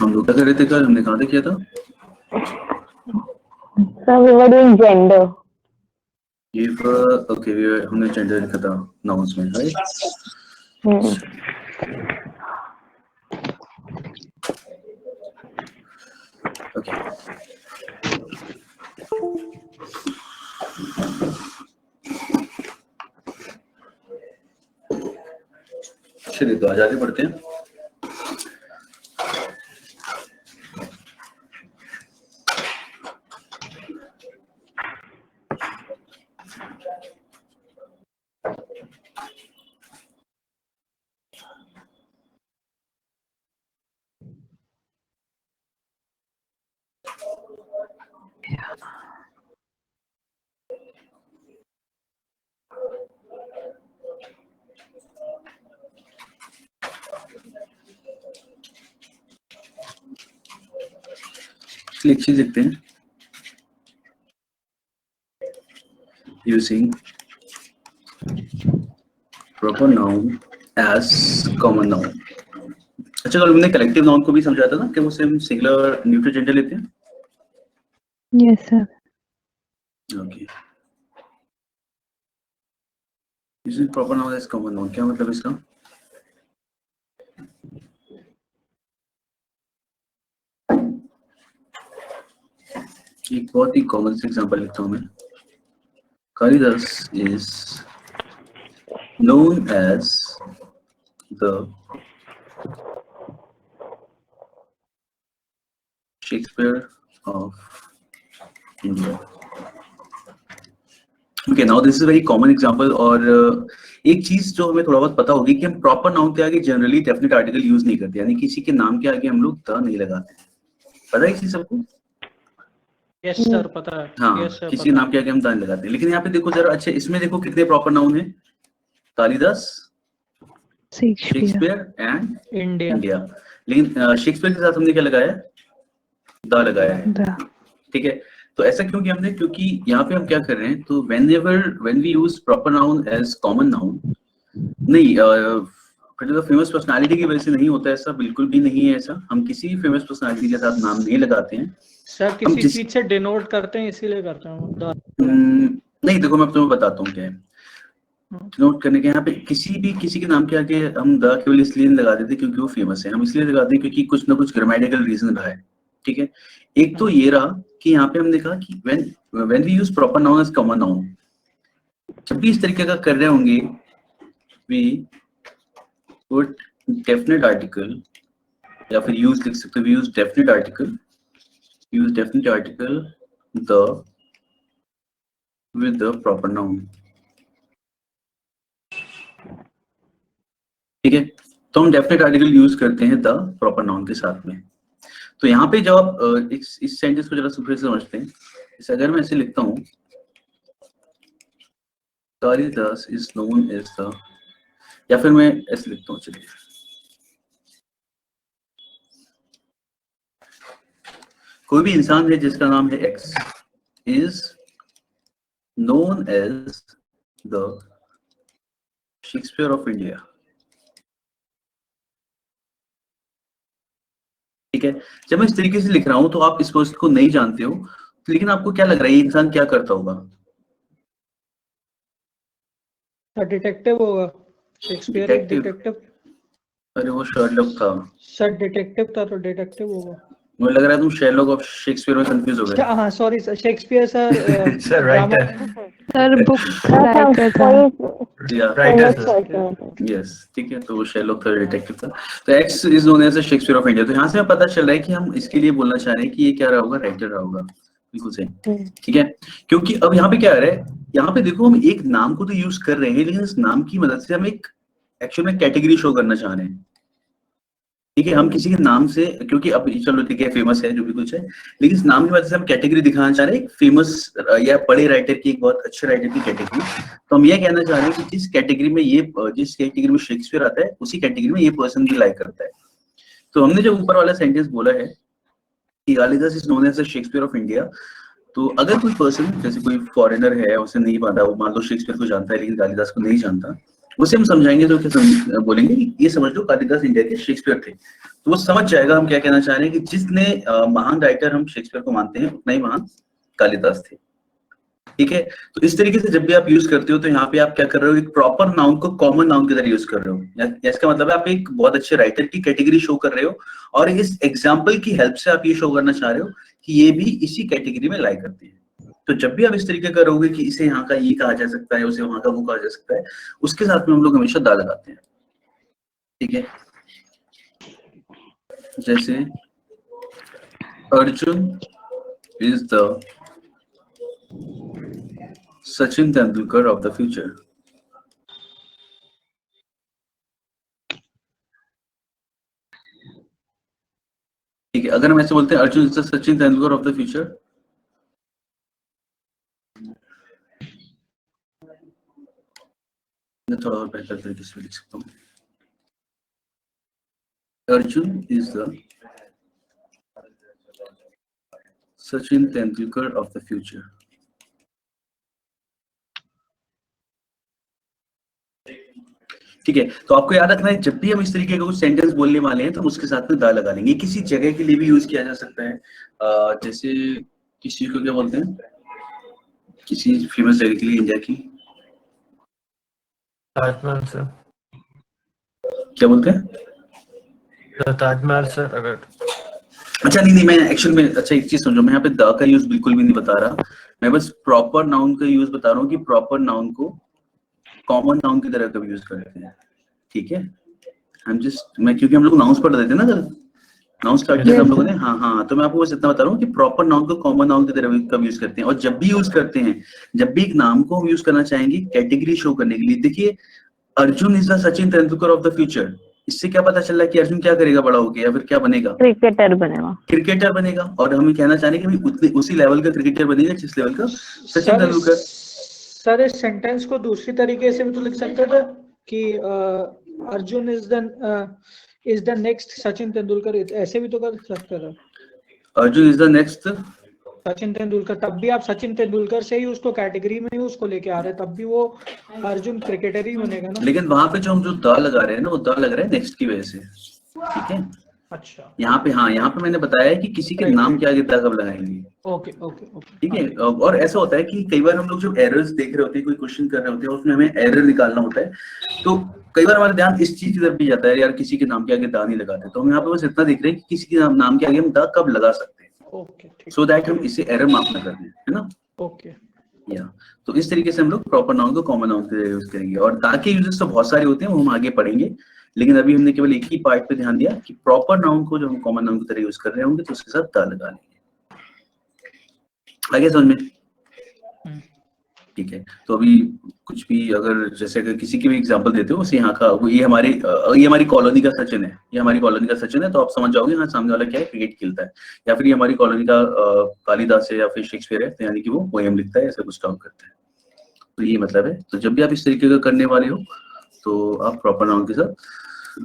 हम लोग क्या कर रहे थे कल, हमने कहाँ तक किया था? So we were doing gender. Okay, हमने जेंडर लिखा था नाउन्स में, राइट? ओके, चलिए तो आज आगे बढ़ते हैं। एक चीज देखते हैं, using proper noun as common noun. अच्छा, कल हमने कलेक्टिव नाउन को भी समझाया था ना कि उसे हम सिंगुलर न्यूट्रल जेंडर लेते हैं। Yes, sir. Okay, using proper noun as common noun, क्या मतलब इसका? एक बहुत ही कॉमन से एग्जांपल लिखता हूं मैं। Kalidas is known as the Shakespeare of India. Okay, now this is a very common example। और एक चीज जो हमें थोड़ा बहुत पता होगी कि हम प्रॉपर नाउन के आगे जनरली डेफिनेट आर्टिकल यूज नहीं करते, यानी किसी के नाम के आगे हम लोग द नहीं लगाते। पता है इसी सबको? यस सर, पता है। हाँ, yes, sir, किसी नाम के आगे हम द नहीं लगाते। लेकिन यहाँ पे देखो जरा, अच्छा इसमें देखो कितने प्रॉपर नाउन है? Kalidas, Shakespeare and India. लेकिन शेक्सपियर के साथ हमने क्या लगाया? द लगाया है, ठीक है। तो ऐसा क्यों किया हमने? क्योंकि यहाँ पे हम क्या कर रहे हैं, तो when we use proper noun as common noun, नहीं पर्टिकुलर फेमस पर्सनालिटी की वजह से नहीं होता ऐसा, बिल्कुल भी नहीं है ऐसा। हम किसी फेमस पर्सनालिटी के साथ नाम नहीं लगाते हैं सर, किसी चीज से डिनोट करते हैं, इसीलिए करते हैं। नहीं, देखो मैं तुम्हें बताता हूँ क्या है नोट करने के। यहाँ पे किसी के नाम के आगे हम द केवल इसलिए नहीं लगा देते क्योंकि वो फेमस है, हम इसलिए लगाते हैं क्योंकि कुछ ना कुछ ग्रामेटिकल रीजन रहा है, ठीक है। एक तो ये रहा कि यहाँ पे हमने कहा कि when we use proper noun as common noun, जब भी इस तरीके का कर रहे होंगे we put definite article, या फिर use लिख सकते हैं, we use definite article the with the proper noun, ठीक है। तो हम डेफिनेट आर्टिकल यूज करते हैं द प्रॉपर नाउन के साथ में। तो यहाँ पे जब आप इस सेंटेंस को जरा सुपर से समझते हैं, जैसे अगर मैं ऐसे लिखता हूँ Kalidas is known as the, या फिर मैं ऐसे लिखता हूँ, चलिए कोई भी इंसान है जिसका नाम है X is known as the Shakespeare of India, ठीक है। जब मैं इस तरीके से लिख रहा हूं तो आप इस पर्सन को नहीं जानते हो, लेकिन आपको क्या लग रहा है ये इंसान क्या करता होगा? डिटेक्टिव होगा। शेक्सपियर एक डिटेक्टिव। अरे वो शर्लॉक था सर, डिटेक्टिव था तो डिटेक्टिव होगा। मुझे लग रहा है तुम शेरलॉक और शेक्सपियर में कंफ्यूज हो गए। हाँ sorry sir, Shakespeare sir sir writer, sir book writer था। यस, ठीक है। तो वो शेरलॉक था, डिटेक्टिव था। तो X is known as the Shakespeare of India. तो यहाँ से हमें पता चल रहा है कि हम इसके लिए बोलना चाह रहे हैं कि ये क्या रहा होगा? राइटर रहा होगा, बिल्कुल सही, ठीक है। क्योंकि अब यहाँ पे क्या आ रहा है, यहाँ पे देखो हम एक नाम को तो यूज कर रहे हैं, लेकिन इस नाम की मदद से हम एक एक्चुअल में कैटेगरी शो करना चाह रहे हैं, ठीक है। हम किसी के नाम से, क्योंकि अब चलो ठीक है फेमस है जो भी कुछ है, लेकिन इस नाम की वजह से हम कैटेगरी दिखाना चाह रहे हैं, फेमस या बड़े राइटर की, एक बहुत अच्छे राइटर की कैटेगरी। तो हम ये कहना चाह रहे हैं कि जिस कैटेगरी में शेक्सपियर आता है उसी कैटेगरी में ये पर्सन भी लाइक करता है। तो हमने जो ऊपर वाला सेंटेंस बोला है कि Kalidas is known as the Shakespeare of India, तो अगर कोई पर्सन जैसे कोई फॉरेनर है, उसे नहीं पता, वो मान लो शेक्सपियर को जानता है लेकिन कालिदास को नहीं जानता, उसे हम समझाएंगे तो क्या बोलेंगे ये समझ लो कालिदास इंडिया के शेक्सपियर थे, तो वो समझ जाएगा हम क्या कहना चाह रहे हैं कि जितने महान राइटर हम शेक्सपियर को मानते हैं उतना ही महान कालिदास थे। ठीक है, तो इस तरीके से जब भी आप यूज करते हो तो यहाँ पे आप क्या कर रहे हो, एक प्रॉपर नाउन को कॉमन नाउन की तरह यूज कर रहे हो। इसका मतलब है आप एक बहुत अच्छे राइटर की कैटेगरी शो कर रहे हो और इस एग्जाम्पल की हेल्प से आप ये शो करना चाह रहे हो कि ये भी इसी कैटेगरी में लाई करते हैं। तो जब भी आप इस तरीके का रहोगे कि इसे यहाँ का ये कहा जा सकता है, उसे वहां का वो कहा जा सकता है, उसके साथ में हम लोग हमेशा दा लगाते हैं। ठीक है, जैसे Arjun is the Sachin Tendulkar of the future. ठीक है, अगर हम ऐसे बोलते हैं Arjun is the Sachin Tendulkar of the future, मैं थोड़ा और बेहतर तरीके से लिख सकता हूँ, Arjun is the Sachin Tendulkar of the future. ठीक है, तो आपको याद रखना है जब भी हम इस तरीके का कुछ सेंटेंस बोलने वाले हैं तो उसके साथ में दा लगा लेंगे। किसी जगह के लिए भी यूज किया जा सकता है, जैसे किसी को क्या बोलते हैं, किसी फेमस जगह के लिए इंडिया की, ताजमहल सर। क्या बोलते हैं, ताजमहल सर। अगर अच्छा नहीं मैं एक्चुअल में, अच्छा एक चीज समझो, मैं यहाँ पे द का यूज बिल्कुल भी नहीं बता रहा, मैं बस प्रॉपर नाउन का यूज बता रहा हूँ कि प्रॉपर नाउन को कॉमन नाउन की तरह कभी यूज करते हैं। ठीक है, हम जस्ट मैं क्योंकि हम लोग नाउन्स पढ़ रहे थे ना कल, नाउन स्टार्ट किया था हम लोगों ने, हाँ, तो मैं आपको बस इतना बता रहा हूँ कि प्रॉपर नाउन को कॉमन नाउन की तरह कब यूज करते हैं। और जब भी यूज करते हैं, जब भी एक नाम को हम यूज करना चाहेंगे कैटेगरी शो करने के लिए, देखिए Arjun is the Sachin Tendulkar of the future, इससे क्या पता चल रहा है कि अर्जुन क्या करेगा बड़ा होके, या फिर क्या बनेगा, क्रिकेटर बनेगा। क्रिकेटर बनेगा। और हम कहना चाह रहे हैं कि उसी लेवल का क्रिकेटर बनेगा जिस लेवल का सचिन तेंदुलकर। सर इस सेंटेंस को दूसरी तरीके से भी तो लिख सकते थे कि Arjun is the next Sachin Tendulkar, ऐसे भी तो कर सकते थे। Arjun is the next Sachin Tendulkar, तब भी आप सचिन तेंदुलकर से ही उसको कैटेगरी में ही उसको लेके आ रहे हैं, तब भी वो अर्जुन क्रिकेटर ही बनेगा ना। लेकिन वहां पे जो हम द लगा रहे हैं ना, वो द लग रहा है नेक्स्ट की वजह से। ठीक है, अच्छा, यहाँ पे, हाँ यहाँ पे मैंने बताया है कि किसी के नाम के आगे द कब लगाएंगे। ओके ओके ओके, ठीक है, और ऐसा होता है कि कई बार हम लोग जो एरर्स देख रहे होते हैं, कोई क्वेश्चन कर रहे होते हैं, उसमें हमें एरर निकालना होता है, तो कई बार हमारा ध्यान इस चीज की तरफ भी जाता है, यार किसी के नाम के आगे दा नहीं लगाते, तो हम यहाँ पे बस इतना देख रहे हैं कि किसी के नाम के आगे हम दा कब लगा सकते हैं, ओके, सो दैट हम इसे एरर माफ ना कर दें, है ना। ओके, या तो इस तरीके से हम लोग प्रॉपर नाउन को कॉमन नाउन के यूज करेंगे। और दा के यूजेस तो बहुत सारे होते हैं, वो हम आगे पढ़ेंगे, लेकिन अभी हमने केवल एक ही पार्ट पे ध्यान दिया कि प्रॉपर नाउन को जो हम कॉमन नाउन की तरह यूज कर रहे होंगे तो उसके साथ दा लगा लेंगे। आगे समझ में? ठीक है, तो अभी कुछ भी अगर जैसे अगर किसी की भी एग्जांपल देते हो, यहाँ का ये हमारी कॉलोनी का सचिन है, ये हमारी कॉलोनी का सचिन है, तो आप समझ जाओगे हाँ सामने वाला क्या है, क्रिकेट खेलता है। या फिर ये हमारी कॉलोनी का कालिदास है या फिर शेक्सपियर है, तो यानी कि वो पोएम लिखता है, ऐसा कुछ काम करता है। तो ये मतलब है, तो जब भी आप इस तरीके का करने वाले हो तो आप प्रॉपर नाउन के साथ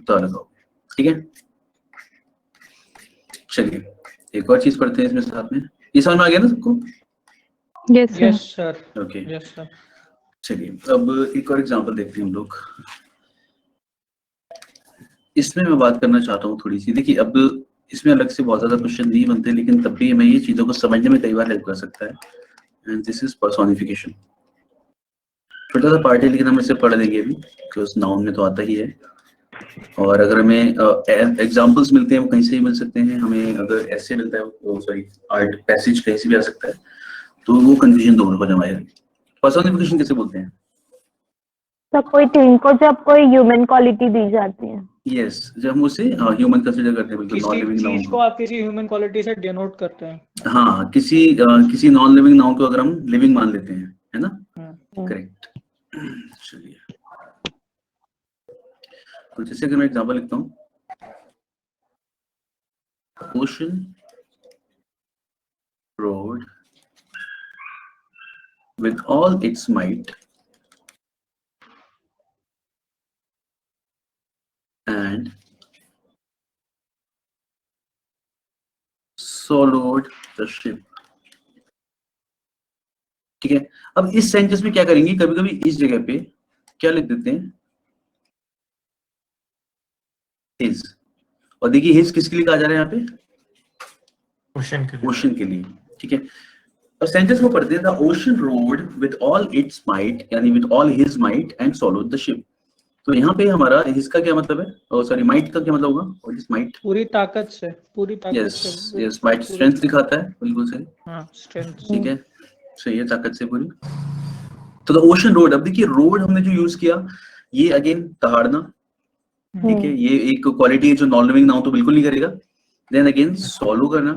दा लगाओ। ठीक है, चलिए एक और चीज पढ़ते हैं इसमें साथ में। ये समझ में आ गया ना सबको? Yes sir. Okay, yes sir. चलिए अब एक और एग्जांपल देखते हैं हम लोग। इसमें मैं बात करना चाहता हूँ थोड़ी सी, देखिए अब इसमें अलग से बहुत ज्यादा क्वेश्चन नहीं बनते, लेकिन तब भी हमें ये चीजों को समझने में कई बार हेल्प कर सकता है। And this is personification. छोटा सा पार्ट है लेकिन हम इसे पढ़ लेंगे अभी, बिकॉज नाउन में तो आता ही है। और अगर हमें एग्जाम्पल्स मिलते हैं वो कहीं से भी मिल सकते हैं, हमें अगर ऐसे मिलता है, सॉरी आर्ट पैसेज कहीं से भी आ सकता है, तो वो कंफ्यूजन दोनों को जमाएगा। पर्सोनिफिकेशन कैसे बोलते हैं? तो कोई थिंग को जब कोई ह्यूमन क्वालिटी दी जाती है। यस, जब हम उसे ह्यूमन कंसीडर करते हैं, बिल्कुल नॉन लिविंग किसी नाउन चीज को आप किसी ह्यूमन क्वालिटी से डिनोट करते हैं। हाँ, किसी नॉन लिविंग नाउन को अगर हम लिविंग मान लेते हैं, है ना, करेक्ट। चलिए तो जैसे कि मैं एग्जांपल लिखता हूँ, ocean roared with all its might and swallowed the ship। ठीक है, अब इस सेंटेंस में क्या करेंगे, कभी कभी इस जगह पे क्या लिख देते हैं, हिज, और देखिए हिज किसके लिए कहा जा रहा है यहाँ पे, क्वेश्चन के लिए। ओशन के लिए, ठीक है। और सेंटेंस को पढ़ते हैं, the ocean rode with all its might, यानी with all his might and solved the ship. तो यहाँ पे हमारा हिज का क्या मतलब है, सॉरी माइट का क्या मतलब होगा, व्हाट इज माइट, पूरी ताकत से, पूरी ताकत यस से, यस, माइट स्ट्रेंथ दिखाता है, बिल्कुल सही, हाँ स्ट्रेंथ। ठीक है, सही है, ताकत से पूरी। तो द ओशन रोड, अब देखिए रोड हमने जो यूज किया, ये अगेन दहाड़ना, ठीक है, ये एक क्वालिटी है जो नॉन लिविंग नाउन तो बिल्कुल नहीं करेगा। देन अगेन सॉल्व करना,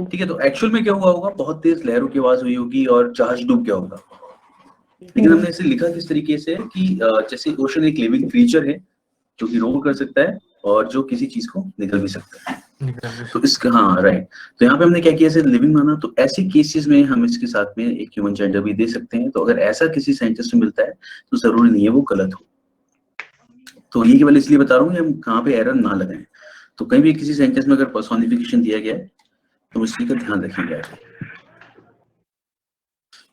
ठीक है। तो एक्चुअल में क्या हुआ होगा, बहुत तेज लहरों की आवाज हुई होगी और जहाज डूब गया होगा, लेकिन हमने इसे लिखा किस तरीके से कि जैसे ओशन एक लिविंग क्रीचर है जो कि रोल कर सकता है और जो किसी चीज को निकल भी सकता है, तो इसका, हाँ राइट। तो यहाँ पे हमने क्या किया, इसे लिविंग माना, तो ऐसे केसेस में हम इसके साथ में एक ह्यूमन जेंडर भी दे सकते हैं। तो अगर ऐसा किसी साइंटिस्ट में मिलता है तो जरूरी नहीं है वो गलत हो। तो ये केवल इसलिए बता रहा हूँ कि हम कहाँ पे एरर ना लगाएं। तो कहीं भी किसी सेंटेंस में अगर पर्सोनिफिकेशन दिया गया है तो इसी का ध्यान रखेंगे आगे,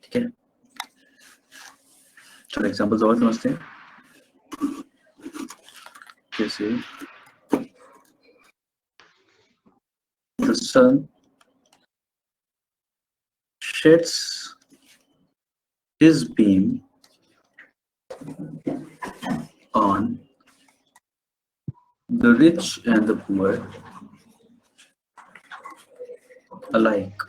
ठीक है। चलो एग्जांपल्स और समझते हैं, जैसे the sun sheds his beam on the rich and the poor alike.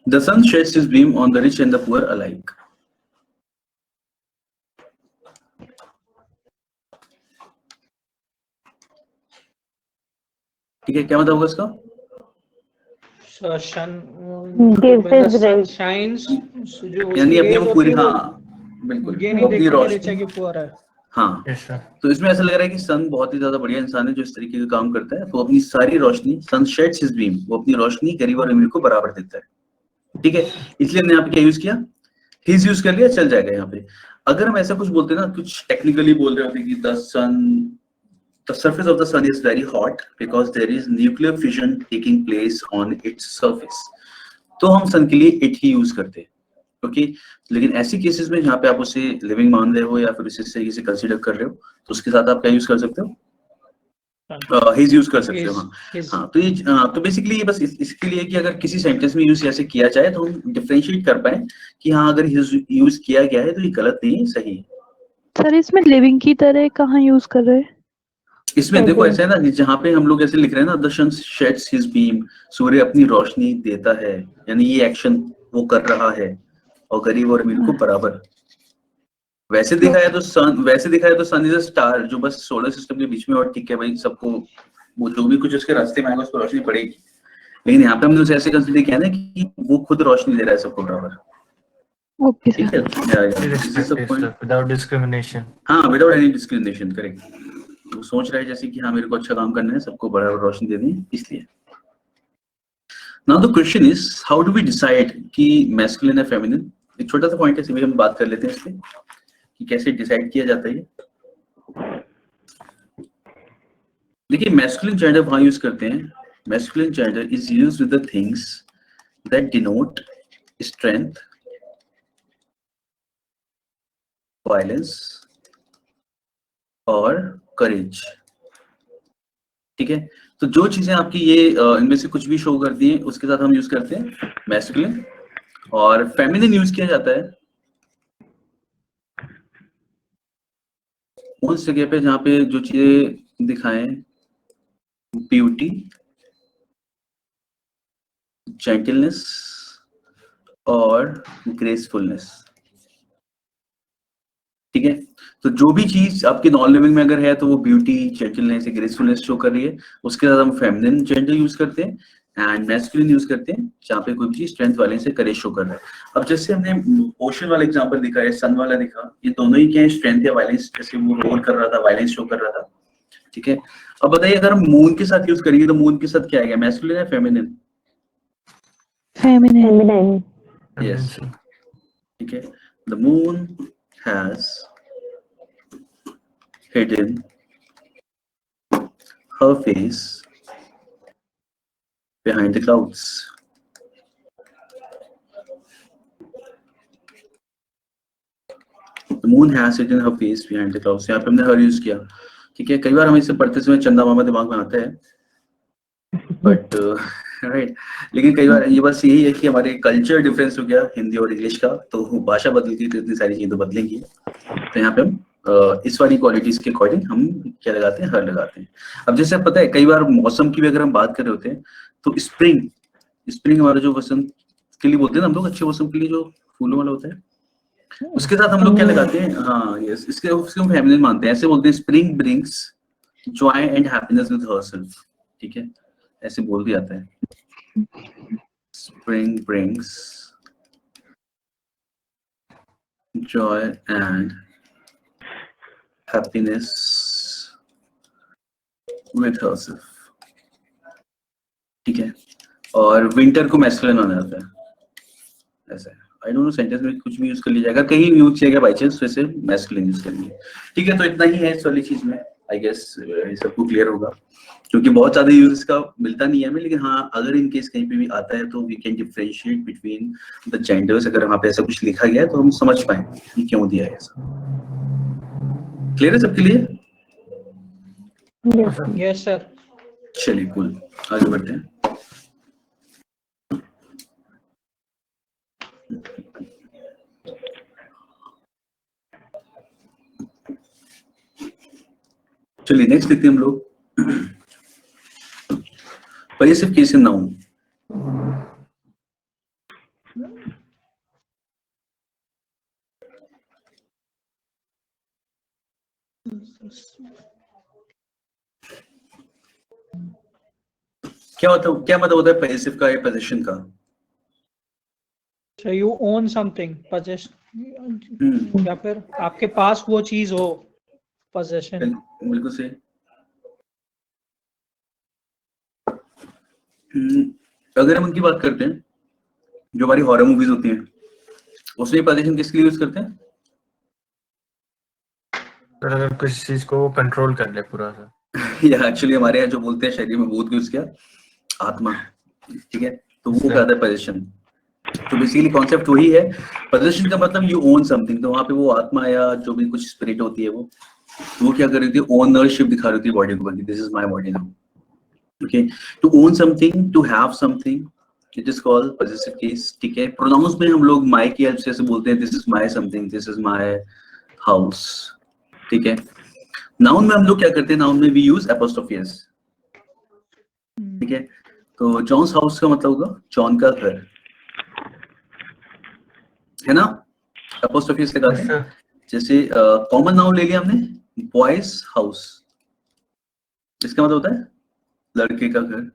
The sun sheds his beam on the rich and the poor alike. ठीक है, क्या मतलब होगा इसका, Gives his rays. शाइन्स, जो यानी अपनी वो पूरी, हाँ ये बिल्कुल, नहीं अपनी देखते कि रोशनी, रिचा की पुअर है। हाँ। Yes sir. तो इसमें ऐसा लग रहा है कि सन बहुत ही ज्यादा बढ़िया इंसान है जो इस तरीके का काम करता है, तो अपनी सारी रोशनी, सन शेड्स हिज बीम, वो अपनी रोशनी गरीब और अमीर को बराबर देता है, ठीक है। इसलिए हमने यहाँ पे क्या यूज किया, हिज यूज कर लिया, चल जाएगा यहाँ पे। अगर हम ऐसा कुछ बोलते ना, कुछ टेक्निकली बोल रहे होते कि the surface of the sun is very hot because there is nuclear fission taking place on its surface, तो हम सन के लिए इट ही यूज करते हैं, ओके। लेकिन ऐसी केसेस में जहाँ पे आप उसे लिविंग मान रहे हो या फिर उसे सही से कंसीडर कर रहे हो, तो उसके साथ आप क्या यूज कर सकते हो, हिज यूज कर सकते हो, हाँ। हाँ, तो ये तो बेसिकली ये बस इसके लिए कि अगर किसी सेंटेंस में यूज ऐसे किया जाए तो हम डिफरेंशिएट कर पाए कि हाँ अगर हिज यूज किया गया है तो ये गलत नहीं है, सही है। सर इसमें लिविंग की तरह कहाँ यूज कर रहे हैं? इसमें देखो ऐसा है ना कि जहाँ पे हम लोग ऐसे लिख रहे हैं ना, the sun sheds his beam, सूर्य अपनी रोशनी देता है, यानी ये एक्शन वो कर रहा है, और गरीब और अमीर को बराबर। वैसे देखा है तो सन इज अ स्टार जो बस सोलर सिस्टम के बीच में, और ठीक है भाई, सबको वो जो भी कुछ उसके रास्ते में आएगा उसको रोशनी पड़ेगी, लेकिन यहाँ पे हमने उसे ऐसे कंसीडर किया ना कि वो खुद रोशनी दे रहा है सबको बराबर, ओके ठीक सर। है। This is the point. Without discrimination. हाँ, विदाउट एनी डिस्क्रिमिनेशन, करेक्ट। वो सोच रहा है जैसे कि हाँ मेरे को अच्छा काम करना है, सबको बराबर रोशनी देनी है, इसलिए। Now the question is how do we decide कि मैस्कुलिन है फेमिनिन। एक छोटा सा पॉइंट है, इसे भी हम बात कर लेते हैं इसके कि कैसे डिसाइड किया जाता है। देखिए मैस्कुलिन जेंडर वहां यूज करते हैं, masculine gender is used with the things that denote strength, violence और करेज, ठीक है। तो जो चीजें आपकी ये इनमें से कुछ भी शो करती हैं उसके साथ हम यूज करते हैं मैस्कुलिन, और फेमिनिन यूज किया जाता है उस जगह पे जहाँ पे जो चीजें दिखाएं ब्यूटी, जेंटलनेस और ग्रेसफुलनेस, ठीक है। तो जो भी चीज आपके नॉन लिविंग में अगर है तो वो ब्यूटी, जेंटलनेस, ग्रेसफुलनेस शो कर रही है, उसके साथ हम फेमिनिन जेंडर यूज करते हैं, एंड मैस्कुलिन यूज करते हैं जहाँ पे कोई भी चीज स्ट्रेंथ वाले से करेज शो कर रहा है। अब जैसे हमने ओशन वाला एग्जांपल दिखा है, सन वाला दिखा, ये दोनों ही क्या है, स्ट्रेंथ या वायलेंस, जैसे वो रोल कर रहा था, वायलेंस शो कर रहा था, ठीक है। अब बताइए अगर हम मून के साथ यूज करेंगे तो मून के साथ क्या आएगा, मैस्कुलिन या फेमिनिन? फेमिनिन। Feminine. यस, ठीक है। The moon has hidden her face behind the clouds. The moon has it in her face behind the clouds. यहाँ पे हमने her यूज किया, ठीक है। कई बार हमें इसे पढ़ते समय चंदा मामा दिमाग में आता है, बट राइट, लेकिन कई बार ये बस यही है कि हमारे कल्चर डिफरेंस हो गया हिंदी और इंग्लिश का, तो भाषा बदल गई तो इतनी सारी चीजें बदलेंगी। तो यहाँ पे हम इस वाली क्वालिटीज के अकॉर्डिंग हम क्या लगाते हैं, हर लगाते हैं। अब जैसे पता है कई बार मौसम की भी अगर हम बात कर रहे होते हैं तो स्प्रिंग हमारा जो वसंत के लिए बोलते हैं ना हम लोग, अच्छे मौसम के लिए जो फूलों वाला होता है, उसके साथ हम लोग क्या लगाते हैं, हाँ यस, इसके हम फेमिनिन मानते हैं, ऐसे बोलते हैं spring brings Joy and happiness with herself, ठीक है, ऐसे बोल दिया जाता है। Spring brings Joy and happiness with herself, ठीक है। और विंटर को मैस्कुलिन माना जाता है, ऐसा है। आई डोंट नो, सेंटेंस में कुछ भी यूज कर लिया जाएगा, कहीं यूज किया गया बाई चांस, वैसे मैस्कुलिन यूज करेंगे, ठीक है। तो इतना ही है इस वाली चीज में, आई गेस सबको क्लियर होगा, क्योंकि बहुत ज्यादा यूज इसका मिलता नहीं है हमें, लेकिन हाँ अगर इन केस कहीं पे भी आता है तो we can differentiate between the genders. अगर वहाँ पे ऐसा कुछ लिखा गया है तो हम समझ पाए कि क्यों दिया है ऐसा। क्लियर है सबके लिए? Yes sir. चलिए कूल, आगे बढ़ते हैं। चलिए नेक्स्ट देखते हैं हम लोग, पजेसिव केस इन नाउन। क्या मतलब होता है पजेसिव का या पोजीशन का? So you own something, possession, या फिर आपके पास वो चीज हो, possession। बिल्कुल सही। अगर हम उनकी बात करते हैं जो हमारी हॉरर मूवीज होती हैं, उसमें पोजीशन किसके लिए यूज करते हैं? तो अगर किसी चीज को वो कंट्रोल कर ले पूरा सा, या एक्चुअली हमारे यहाँ जो बोलते हैं शरीर में भूत यूज किया, आत्मा, ठीक है, तो वो कहता है पोजीशन। तो बेसिकली कॉन्सेप्ट वही है, पोजीशन का मतलब यू ओन समथिंग। तो वहाँ पे वो आत्मा या जो भी कुछ स्पिरिट होती है वो क्या कर रही थी, ओनरशिप दिखा रही थी बॉडी को, this is my body now, okay. To own something, to have something, it is called positive case, ठीक है। प्रोनाउंस में हम लोग माय की हेल्प से बोलते हैं, this is my something, this is my house, ठीक है। नाउन में हम लोग क्या करते हैं, नाउन में वी यूज एपोस्ट्रोफी एस, ठीक है। तो जॉन्स हाउस का मतलब होगा जॉन का घर, है ना, एपोस्ट्रोफी एस लगाते हैं। जैसे कॉमन नाउन ले लिया हमने, बॉयज हाउस, इसका मतलब होता है लड़के का घर।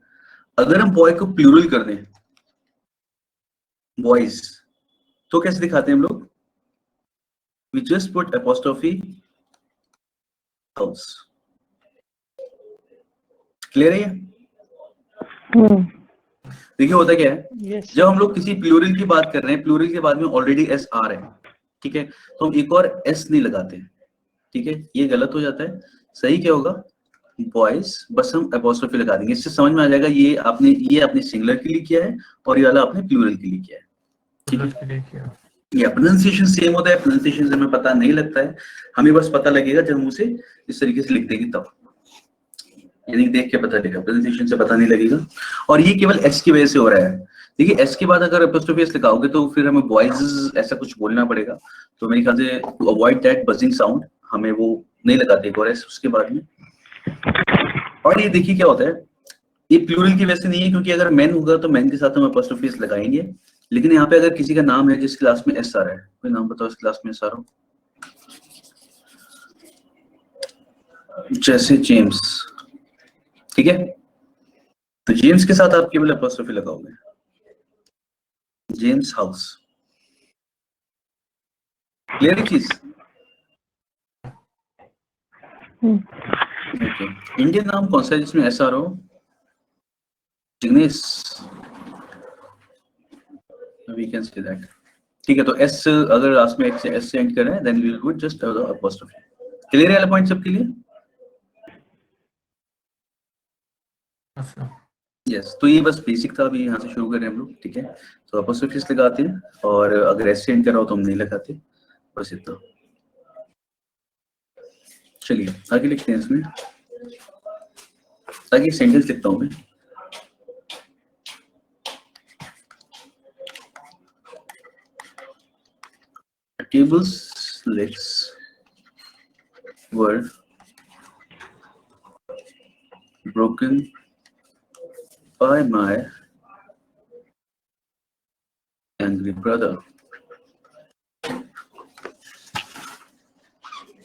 अगर हम बॉय को प्लूरल कर दें, बॉयज, तो कैसे दिखाते हैं हम लोग, we just put apostrophe house. Clear है ये? देखिए होता क्या है, yes. जब हम लोग किसी प्लूरल की बात कर रहे हैं, प्लूरल के बाद में ऑलरेडी एस आ रहा है, ठीक है, तो हम एक और एस नहीं लगाते, ठीक है, ये गलत हो जाता है। सही क्या होगा, बॉयज, बस हम एपोस्ट्रोफी लगा देंगे, इससे समझ में आ जाएगा ये आपने सिंगुलर के लिए किया है और ये वाला आपने प्लूरल के लिए किया है, ठीक है। या प्रोनाउंसिएशन सेम होता है, प्रोनाउंसिएशन से हमें पता नहीं लगता है, हमें बस पता लगेगा जब हम उसे इस तरीके से लिख देंगे तब, यानी देख के पता लगेगा, प्रोनाउंसिएशन से पता नहीं लगेगा। और ये केवल एस की वजह से हो रहा है। देखिए एस के बाद अगर एपोस्ट्रोफी एस लगाओगे तो फिर हमें बॉयज ऐसा कुछ बोलना पड़ेगा, तो मेरे ख्याल से to avoid that buzzing sound हमें वो नहीं लगाते एक और एस उसके बाद में। और ये देखिए क्या होता है, ये प्लूरल की वजह से नहीं है, क्योंकि अगर मैन होगा तो मैन के साथ हम एपोस्ट्रोफी एस लगाएंगे, लेकिन यहाँ पे अगर किसी का नाम है जिस क्लास में एस आ रहा है, कोई नाम बताओ इस क्लास में एस आ रहा हो, जैसे जेम्स, ठीक है, तो जेम्स के साथ आप केवल एपोस्ट्रोफी लगाओगे, जेम्स हाउस। क्लियर है चीज? ओके, इंडियन नाम कौन सा है जिसमें एस आ रहा हो? Jignesh, we can say that, ठीक है। तो एस अगर लास्ट में एस से एंड कर रहे हैं, then we will put just apostrophe. Clear है वाला पॉइंट सबके लिए? यस, तो ये बस बेसिक था, अभी यहाँ से शुरू करें हम लोग, ठीक है। तो एपोस्ट्रोफी लगाते हैं, और अगर एस से एंड कर रहा हो तो हम नहीं लगाते, बस इतना। चलिए आगे लिखते हैं इसमें, आगे सेंटेंस लिखता हूं मैं। table's legs were broken by my angry brother.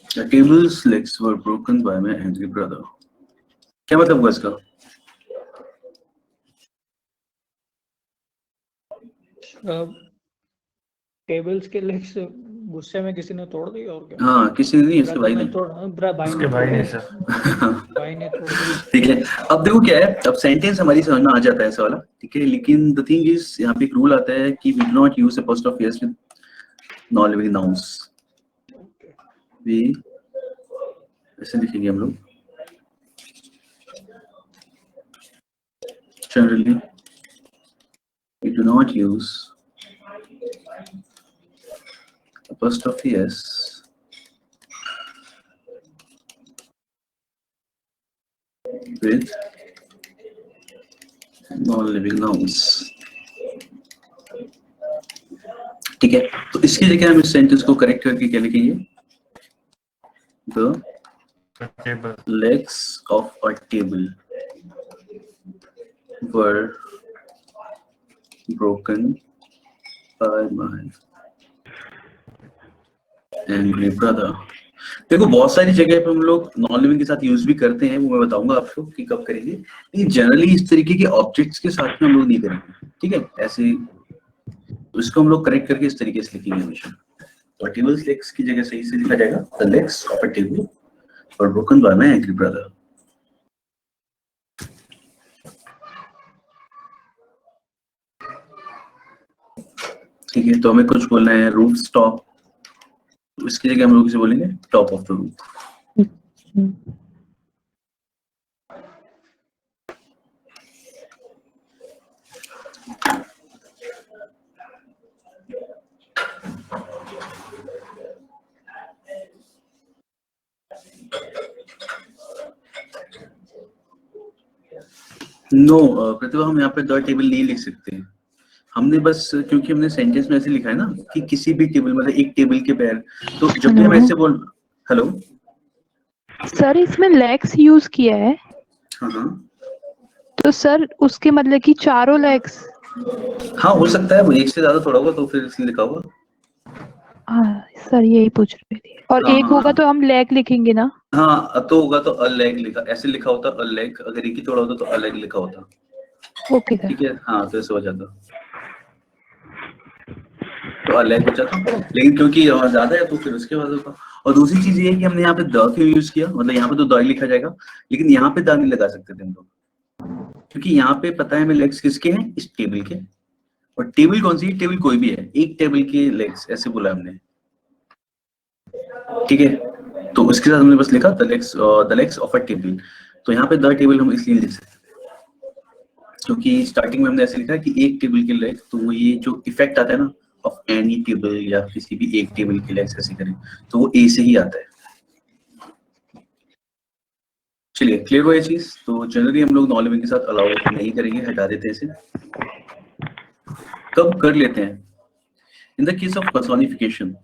The table's legs were broken by my angry brother. क्या मतलब हुआ इसका? टेबल्स के लेग्स गुस्से में किसी ने तोड़ दी और क्या? हाँ, किसी ने नहीं, इसके भाई ने। उसके भाई ने सर। भाई ने तोड़ दी। ठीक है, अब देखो क्या है, अब सेंटेंस हमारी समझ में आ जाता है ऐसा वाला, ठीक है, लेकिन द थिंग इज यहाँ पे एक रूल आता है कि we do not use apostrophe s with non living nouns. We ऐसे लिखेंगे हम लोग generally, we do not use apostrophe s with non-living nouns। ठीक है, तो इसकी जगह हम इस सेंटेंस को करेक्ट करके क्या लिखेंगे? The legs of a table were broken by my angry brother। देखो बहुत सारी जगह पे हम लोग नॉन लिविंग के साथ यूज भी करते हैं, वो मैं बताऊंगा आपको कि कब करेंगे, लेकिन जनरली इस तरीके के ऑब्जेक्ट्स के साथ में हम लोग नहीं करेंगे, ठीक है? ऐसे तो इसको हम लोग करेक्ट करके इस तरीके से लिखेंगे हमेशा। तो टेबल्स लेग्स की जगह सही से लिखा जाएगा the legs of a table were broken by my angry brother. ठीक है, तो हमें कुछ बोलना है रूफ टॉप, इसकी जगह हम लोग इसे बोलेंगे top of the roof. No Pratibha, हम यहाँ पे द टेबल नहीं लिख सकते, हमने बस क्योंकि हमने सेंटेंस में ऐसे लिखा है ना कि किसी भी टेबल, मतलब एक टेबल के पैर, तो जब भी हम ऐसे बोल, हेलो सर इसमें लेग्स यूज किया है, हाँ तो सर उसके मतलब कि चारों लेग्स। हाँ हो सकता है, वो एक से ज्यादा थोड़ा होगा तो फिर इसलिए लिखा होगा। हाँ सर यही पूछ रही थी। और हाँ, एक होगा तो हम लेग लिखेंगे ना? हाँ तो होगा तो अ लेग लिखा, ऐसे लिखा होता अ लेग, अगर एक ही थोड़ा होता तो अ लेग लिखा होता। Okay sir. ठीक है, हाँ तो ऐसे हो जाता, तो अ लेग हो जाता, लेकिन क्योंकि ज्यादा है तो फिर उसके बाद होगा। और दूसरी चीज ये है कि हमने यहाँ पे द क्यों यूज किया, मतलब यहाँ पे तो द लिखा जाएगा, लेकिन यहाँ पे द नहीं लगा सकते थे हम लोग, क्योंकि यहाँ पे पता है हमें लेग्स किसके हैं, इस टेबल के। और टेबल कौन सी, टेबल कोई भी है, एक टेबल के लेग्स ऐसे बोला हमने, ठीक है? तो उसके साथ हमने बस लिखा the legs of a table. तो यहाँ पे द टेबल हम इसलिए लिख सकते थे क्योंकि स्टार्टिंग में हमने ऐसे लिखा कि एक टेबल के लेग, तो ये जो इफेक्ट आता है ना ऑफ एनी टेबल या किसी भी एक टेबल के लेग्स ऐसे करें तो वो ए से ही आता है। चलिए क्लियर हुआ ये चीज। तो जनरली हम लोग नॉन लिविंग के साथ अलाउ नहीं करेंगे, हटा देते हैं इसे। कब कर लेते हैं? In the case of personification,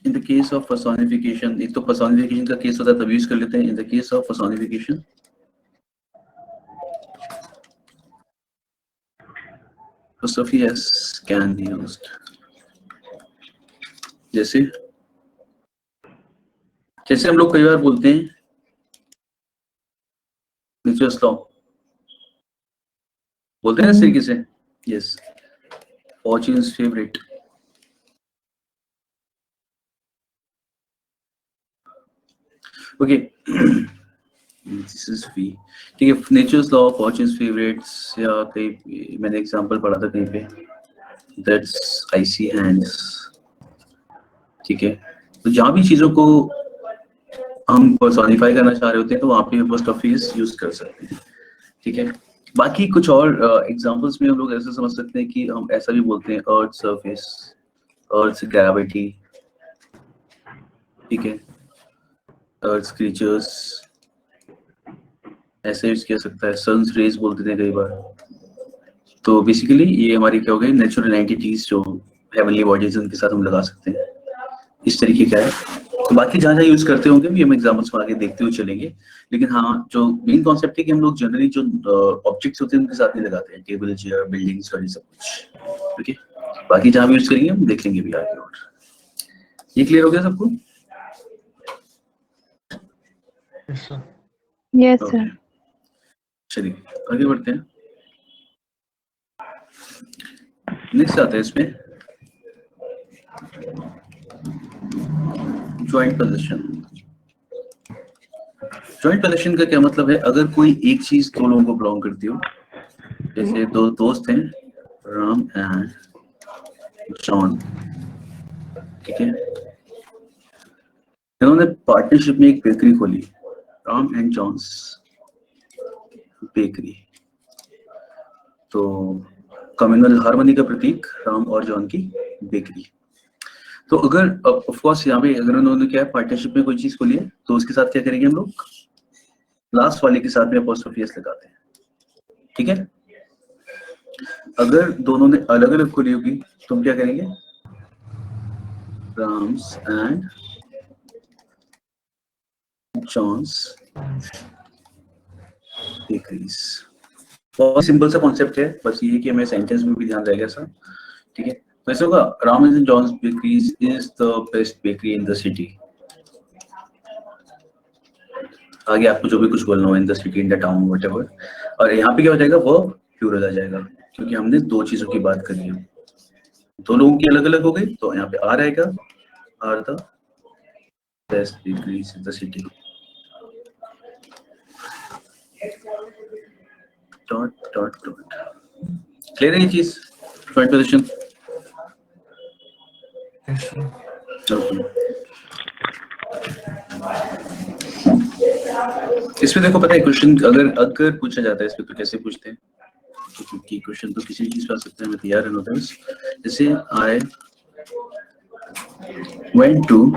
in the case of personification, एक तो पर्सोनिफिकेशन का केस होता है तब यूज कर लेते हैं। In the case of personification apostrophe s can be used। जैसे जैसे हम लोग कई बार बोलते हैं नेचर्स लॉ, बोलते हैं ना इस तरीके से, yes fortune's favourite. Okay this is we, ठीक है, नेचर्स लॉ, फॉर्च्यून्स फेवरेट्स, या कहीं मैंने एग्जांपल पढ़ा था कहीं पे, दैट्स आईसी हैंड्स, ठीक है। तो जहां भी चीजों को हम पर्सोनिफाई करना चाह रहे होते हैं तो वहां पे apostrophe यूज कर सकते हैं, ठीक है। बाकी कुछ और एग्जांपल्स में हम लोग ऐसे समझ सकते हैं कि हम ऐसा भी बोलते हैं अर्थ सरफेस, अर्थ ग्रेविटी, ठीक है, अर्थ क्रीचर्स ऐसे यूज किया सकता है, सन्स रेज बोलते थे कई बार। तो बेसिकली ये हमारी क्या हो गई, नेचुरल एंटिटीज जो हेवनली बॉडीज उनके साथ हम लगा सकते हैं, इस तरीके का है। तो बाकी जहाँ जहाँ यूज करते होंगे भी हम एग्जाम्पल्स में आगे देखते हुए चलेंगे, लेकिन हाँ जो मेन कॉन्सेप्ट है कि हम लोग जनरली जो ऑब्जेक्ट्स होते हैं उनके साथ नहीं लगाते हैं, टेबल चेयर बिल्डिंग्स और ये सब कुछ। ओके, बाकी जहाँ भी यूज करेंगे हम देख लेंगे भी आगे। और ये क्लियर हो गया सबको? Yes okay, sir. चलिए आगे बढ़ते हैं। नेक्स्ट आता है इसमें ज्वाइंट पोजीशन। ज्वाइंट पोजीशन का क्या मतलब है, अगर कोई एक चीज दो लोगों को बिलोंग करती हो, जैसे दो दोस्त हैं राम एंड जॉन, ठीक है, इन्होंने पार्टनरशिप में एक बेकरी खोली, राम एंड जॉन्स बेकरी। तो कम्युनल हार्मनी का प्रतीक राम और जॉन की बेकरी। तो अगर ऑफ कोर्स यहाँ पे अगर उन्होंने क्या है पार्टनरशिप में कोई चीज खोली है, तो उसके साथ क्या करेंगे हम लोग, लास्ट वाले के साथ में अपॉस्ट्रोफी एस लगाते हैं, ठीक है। अगर दोनों ने अलग अलग खोली होगी तो हम क्या करेंगे, राम्स एंड जॉन्स बेकरीज। बहुत सिंपल सा कॉन्सेप्ट है, बस ये कि हमें सेंटेंस में भी ध्यान रहेगा सर, ठीक है। तो ऐसा होगा, Ram and Johns bakeries is the best bakery in the city. आगे आपको जो भी कुछ बोलना हो, इन the city, in the town, whatever. और यहाँ पे क्या हो जाएगा, वो प्लूरल आ जाएगा, क्योंकि हमने दो चीजों की बात करी है, दो लोगों की अलग अलग हो गई, तो यहाँ पे आ रहेगा, are the best bakeries in the city. Dot dot dot. Clear है ये चीज, ज्वाइंट पोजीशन? इसमें देखो पता है क्वेश्चन अगर पूछा जाता है इसमें तो कैसे पूछते हैं, क्योंकि क्वेश्चन तो किसी चीज पे आ सकते हैं, मैं तैयार रहना होता है। जैसे आई वेंट टू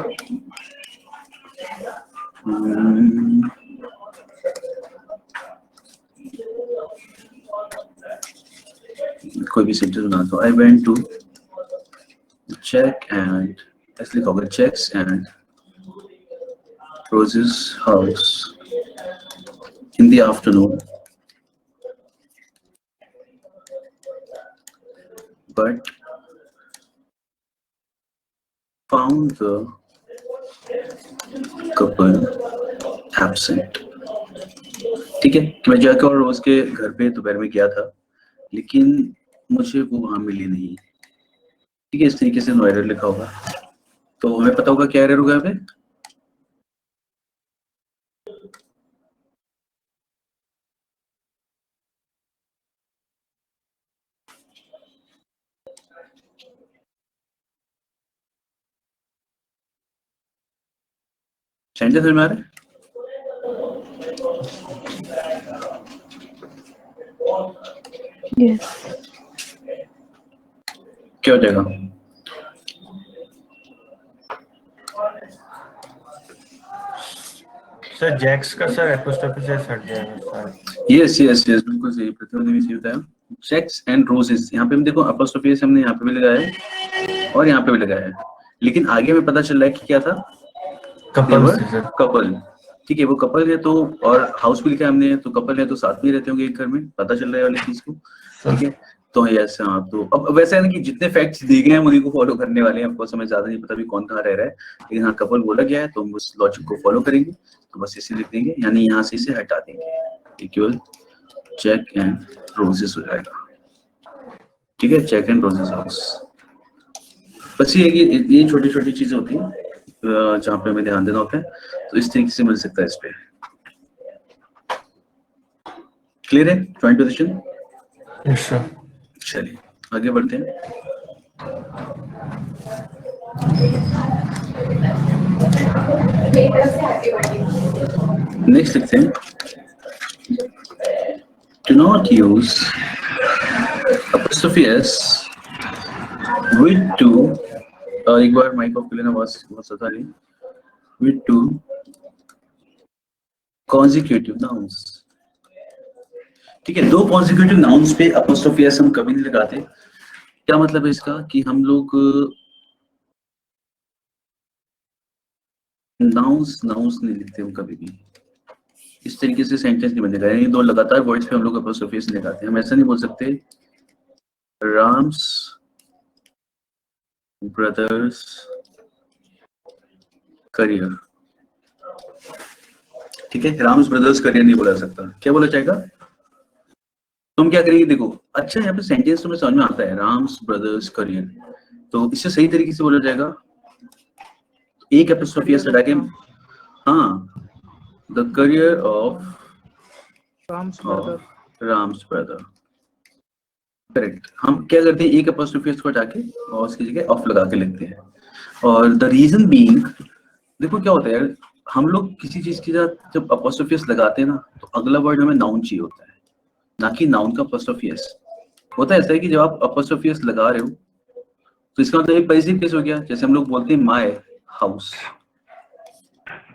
कोई भी सेंटेंस बना दो, I went to check and, ऐसे लिखोगे checks and roses house in the afternoon, but found the couple absent। ठीक है, मैं जैक और रोज के घर पे दोपहर में गया था, लेकिन मुझे वो वहां मिली नहीं। ठीक है, इस तरीके से नो एरर लिखा होगा, तो हमें पता होगा क्या एरर होगा यहाँ पे। सेंटेंस समझ में आ रहा है? यस क्या हो जाएगा? सर जैक्स का सर एपोस्ट्रोफी से हट जाएगा सर। यस यस यस, बिल्कुल सही, प्रतिभा ने भी सही बताया। चेक्स एंड रोजेस, यहाँ पे हम देखो एपोस्ट्रोफी हमने यहाँ पे भी लगाया है और यहाँ पे भी लगाया है, लेकिन आगे में पता चल रहा है कि क्या था, कपल। ठीक है, वो कपल है, तो और हाउस भी लिखा है हमने, तो कपल है तो साथ में रहते होंगे एक घर में, पता चल रहा है वाली चीज को। ठीक है, तो यस हाँ, तो अब वैसे है ना कि जितने फैक्ट्स दिए गए हैं उन्हीं को फॉलो करने वाले हैं। आपको समझ ज्यादा नहीं पता भी कौन कहाँ रह रहा है, लेकिन हाँ कपल बोला गया है तो हम उस लॉजिक को फॉलो करेंगे, तो बस इसे लिख देंगे, यानी यहाँ से इसे हटा देंगे, इक्वल चेक एंड रोजेस हो जाएगा। ठीक है, चेक एंड रोजेस हाउस। बस ये छोटी छोटी चीजें होती हैं जहाँ पे हमें ध्यान देना होता है, तो इस तरीके से मिल सकता है इस पे। क्लियर है ज्वाइंट पोजीशन? Yes sir. चलिए आगे बढ़ते हैं। नेक्स्ट लिखते हैं, do not use apostrophe s with to, एक बार माइक ऑफ कर लेना, बहुत ज्यादा नहीं, with two consecutive nouns। ठीक है, 2 consecutive nouns पे apostrophe s हम कभी नहीं लगाते। क्या मतलब है इसका कि हम लोग nouns नहीं लिखते हम कभी भी, इस तरीके से सेंटेंस नहीं बनेगा। यानी 2 लगातार वर्ड्स पे हम लोग apostrophe s लगाते हैं। हम ऐसा नहीं बोल सकते राम्स ब्रदर्स करियर। ठीक है, राम्स ब्रदर्स करियर नहीं बोला सकता। क्या बोला जाएगा? तुम क्या करेंगे, देखो अच्छा यहाँ पे सेंटेंस तुम्हें समझ में आता है, राम्स ब्रदर्स करियर, तो इससे सही तरीके से बोला जाएगा एक एपिस्ट्रोफी हटा के, हाँ, the career of Ram's brother. Correct. हम क्या करते हैं, एक एपिस्ट्रोफी को हटा के और उसकी जगह ऑफ लगा के लिखते हैं। और द रीजन बीइंग, देखो क्या होता है यार, हम लोग किसी चीज के साथ जब एपिस्ट्रोफी लगाते हैं ना, तो अगला वर्ड हमें नाउन चाहिए होता है, ना कि नाउन का एपिस्ट्रोफी। होता है ऐसा है कि जब आप एपिस्ट्रोफी लगा रहे हो तो इसका मतलब एक पॉजिटिव केस हो गया, जैसे हम लोग बोलते हैं माय हाउस।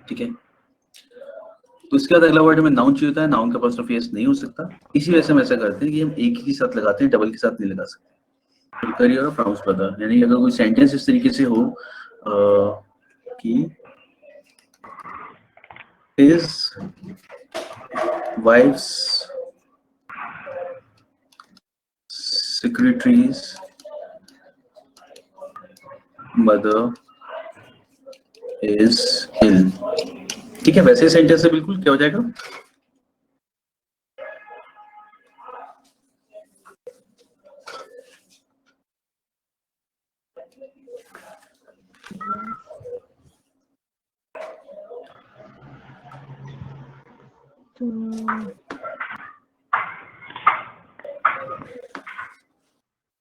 ठीक है, तो इसके बाद अगला वर्ड में नाउन चाहिए होता है, नाउन का एपिस्ट्रोफी नहीं हो सकता। इसी वजह से हम ऐसा करते हैं कि हम एक ही के साथ लगाते हैं, डबल के साथ नहीं लगा सकते। करियर ऑफ राम्स ब्रदर, यानी अगर कोई सेंटेंस इस तरीके से हो कि his wife's secretary's mother is ill। ठीक है, वैसे सेंटेंस से बिल्कुल क्या हो जाएगा,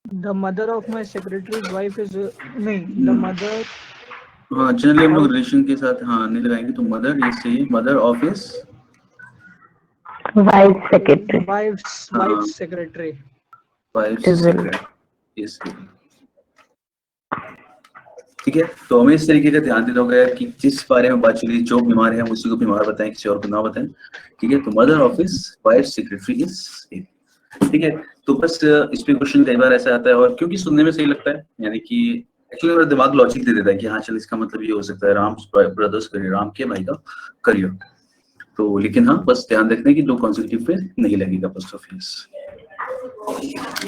The mother of my secretary's wife is नहीं, the mother, हाँ जनरली हम लोग रिलेशन के साथ हाँ नहीं लगाएंगे, तो मदर ये सही है, mother of his wife secretary, wife's secretary। ठीक है, तो हमें इस तरीके का ध्यान देना होगा कि जिस बारे में बात चली, जो बीमार है हम उसी को बीमार बताएं, किसी और को ना बताएं। ठीक है, तो mother of his wife secretary is ill. ठीक है, तो बस इस पे क्वेश्चन कई बार ऐसा आता है, और क्योंकि सुनने में सही लगता है, यानी कि एक्चुअली मेरा दिमाग लॉजिक दे देता है कि हाँ चल इसका मतलब ये हो सकता है राम्स ब्रदर्स करियर, राम के भाई का करियर। तो लेकिन हाँ बस ध्यान रखना है कि 2 कॉन्सेक्यूटिव पे नहीं लगेगा एपिस्ट्रोफी एस।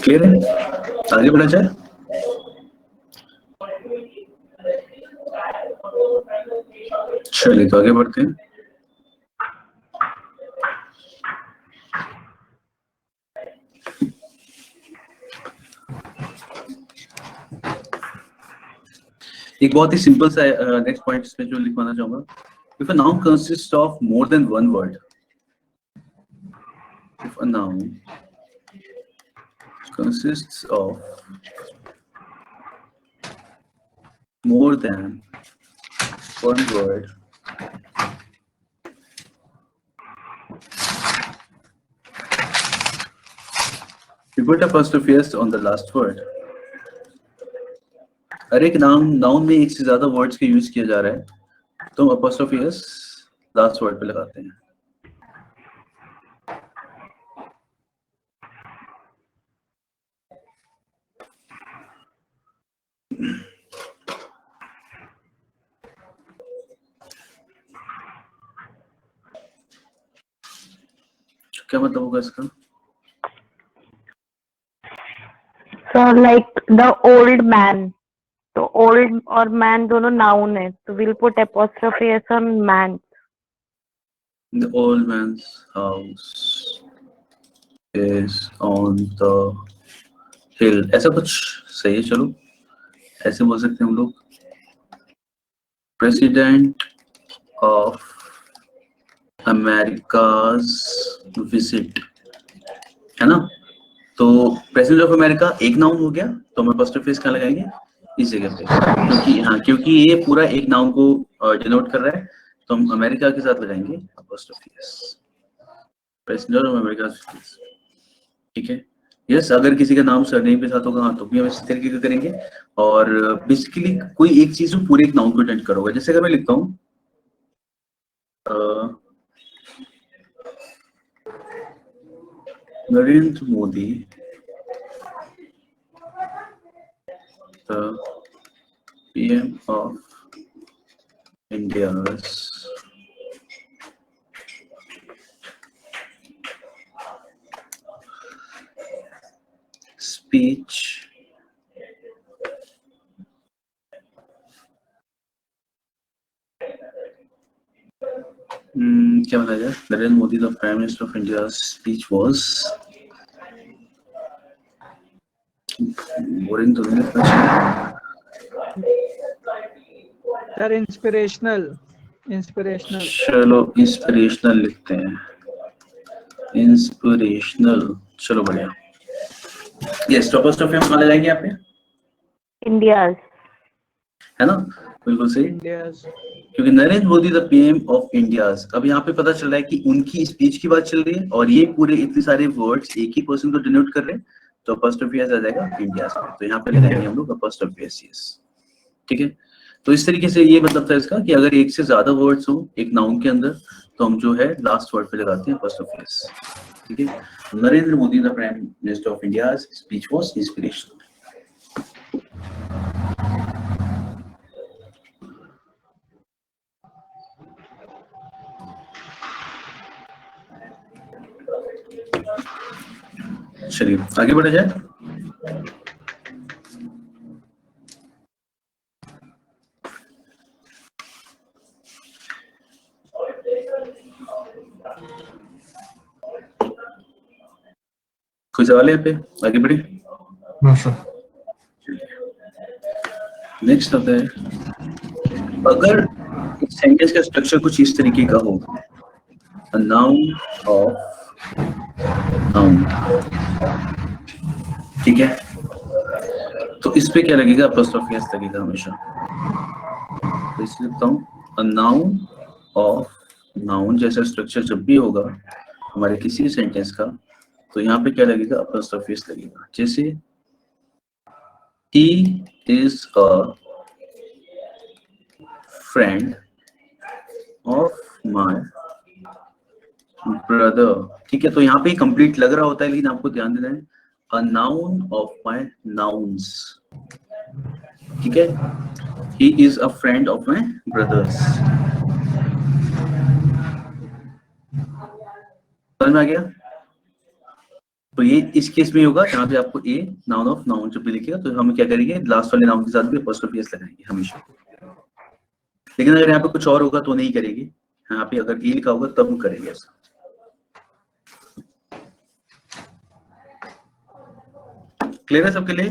क्लियर है? आगे बढ़ा जाए। चलिए तो आगे बढ़ते हैं। एक बहुत ही सिंपल सा नेक्स्ट पॉइंट इसमें जो लिखवाना चाहूंगा, if a noun consists of more than one word, if a noun consists of more than one word, we put apostrophe s on the last word। हर एक नाउन में एक से ज्यादा वर्ड्स का यूज किया जा रहा है, तो हम apostrophe s लास्ट वर्ड पे लगाते हैं। क्या मतलब होगा इसका? so like the old man, तो old और man दोनों नाउन है, तो we'll put apostrophe s on man। The old man's house is on the hill, ऐसा कुछ सही है। चलो ऐसे बोल सकते हैं हम लोग, प्रेसिडेंट ऑफ अमेरिकाज विजिट, है ना। तो प्रेसिडेंट ऑफ अमेरिका एक नाउन हो गया, तो हम एपोस्ट्रोफी कहाँ लगाएंगे, इस जगह पे, क्योंकि ये पूरा एक नाउन को डिनोट कर रहा है, तो हम अमेरिका के साथ लगाएंगे apostrophe S, president of America. ठीक है, यस, अगर किसी का नाम सरनेम के साथ होगा हाँ तो भी हम इस तरीके का करेंगे। और बेसिकली कोई एक चीज पूरे एक नाउन को अटेंड करोगे, जैसे अगर मैं लिखता हूँ Narendra Modi, the PM of India's speech क्या बताया जाए? Narendra Modi the prime minister of India speech was boring तो नहीं लगता। सर इंस्पिरेशनल चलो इंस्पिरेशनल लिखते हैं, इंस्पिरेशनल। चलो बढ़िया। यस, टॉपोस्ट्रोफी हम कहाँ लगाएंगे यहाँ पे? इंडियाज, है ना, बिल्कुल सही। इंडियाज। क्योंकि Narendra Modi the PM of India's, अब यहाँ पे पता चल रहा है कि उनकी स्पीच की बात चल रही है और ये पूरे इतने सारे वर्ड्स एक ही पर्सन को डिनोट कर रहे हैं, तो अपॉस्ट्रोफी एस आ जाएगा इंडियाज पे। तो यहाँ पे लगाएंगे हम लोग अपॉस्ट्रोफी एस। यस, ठीक है। तो इस तरीके से ये मतलब था इसका कि अगर एक से ज्यादा वर्ड्स हो एक नाउन के अंदर, तो हम जो है लास्ट वर्ड पे लगाते हैं अपॉस्ट्रोफी एस। ठीक है। Narendra Modi the prime minister of India speech was inspirational. चलिए आगे बढ़ा जाए। कोई सवाल है यहाँ पे? आगे बढ़े। नेक्स्ट आता है, अगर सेंटेंस का स्ट्रक्चर कुछ इस तरीके का हो, a noun of noun, ठीक है, तो इस पे क्या लगेगा? apostrophe s लगेगा हमेशा। तो इसलिए लिखता हूँ a noun of noun जैसा स्ट्रक्चर जब भी होगा हमारे किसी सेंटेंस का, तो यहाँ पे क्या लगेगा? apostrophe s लगेगा। जैसे he is a friend of my brother, ठीक है। तो यहाँ पे कंप्लीट लग रहा होता है, लेकिन आपको ध्यान देना है a noun of my nouns, ठीक है। he is a friend of my brothers, समझ में आ गया? तो ये इस केस में होगा जहाँ पे आपको a नाउन ऑफ नाउन जब भी लिखेगा, तो हम क्या करेंगे? लास्ट वाले नाउन के साथ भी अपॉस्ट्रोफी एस लगाएंगे हमेशा। लेकिन अगर यहाँ पे कुछ और होगा तो नहीं करेंगे। यहाँ पे अगर ए लिखा होगा तब हम करेंगे ऐसा। क्लियर है सबके लिए?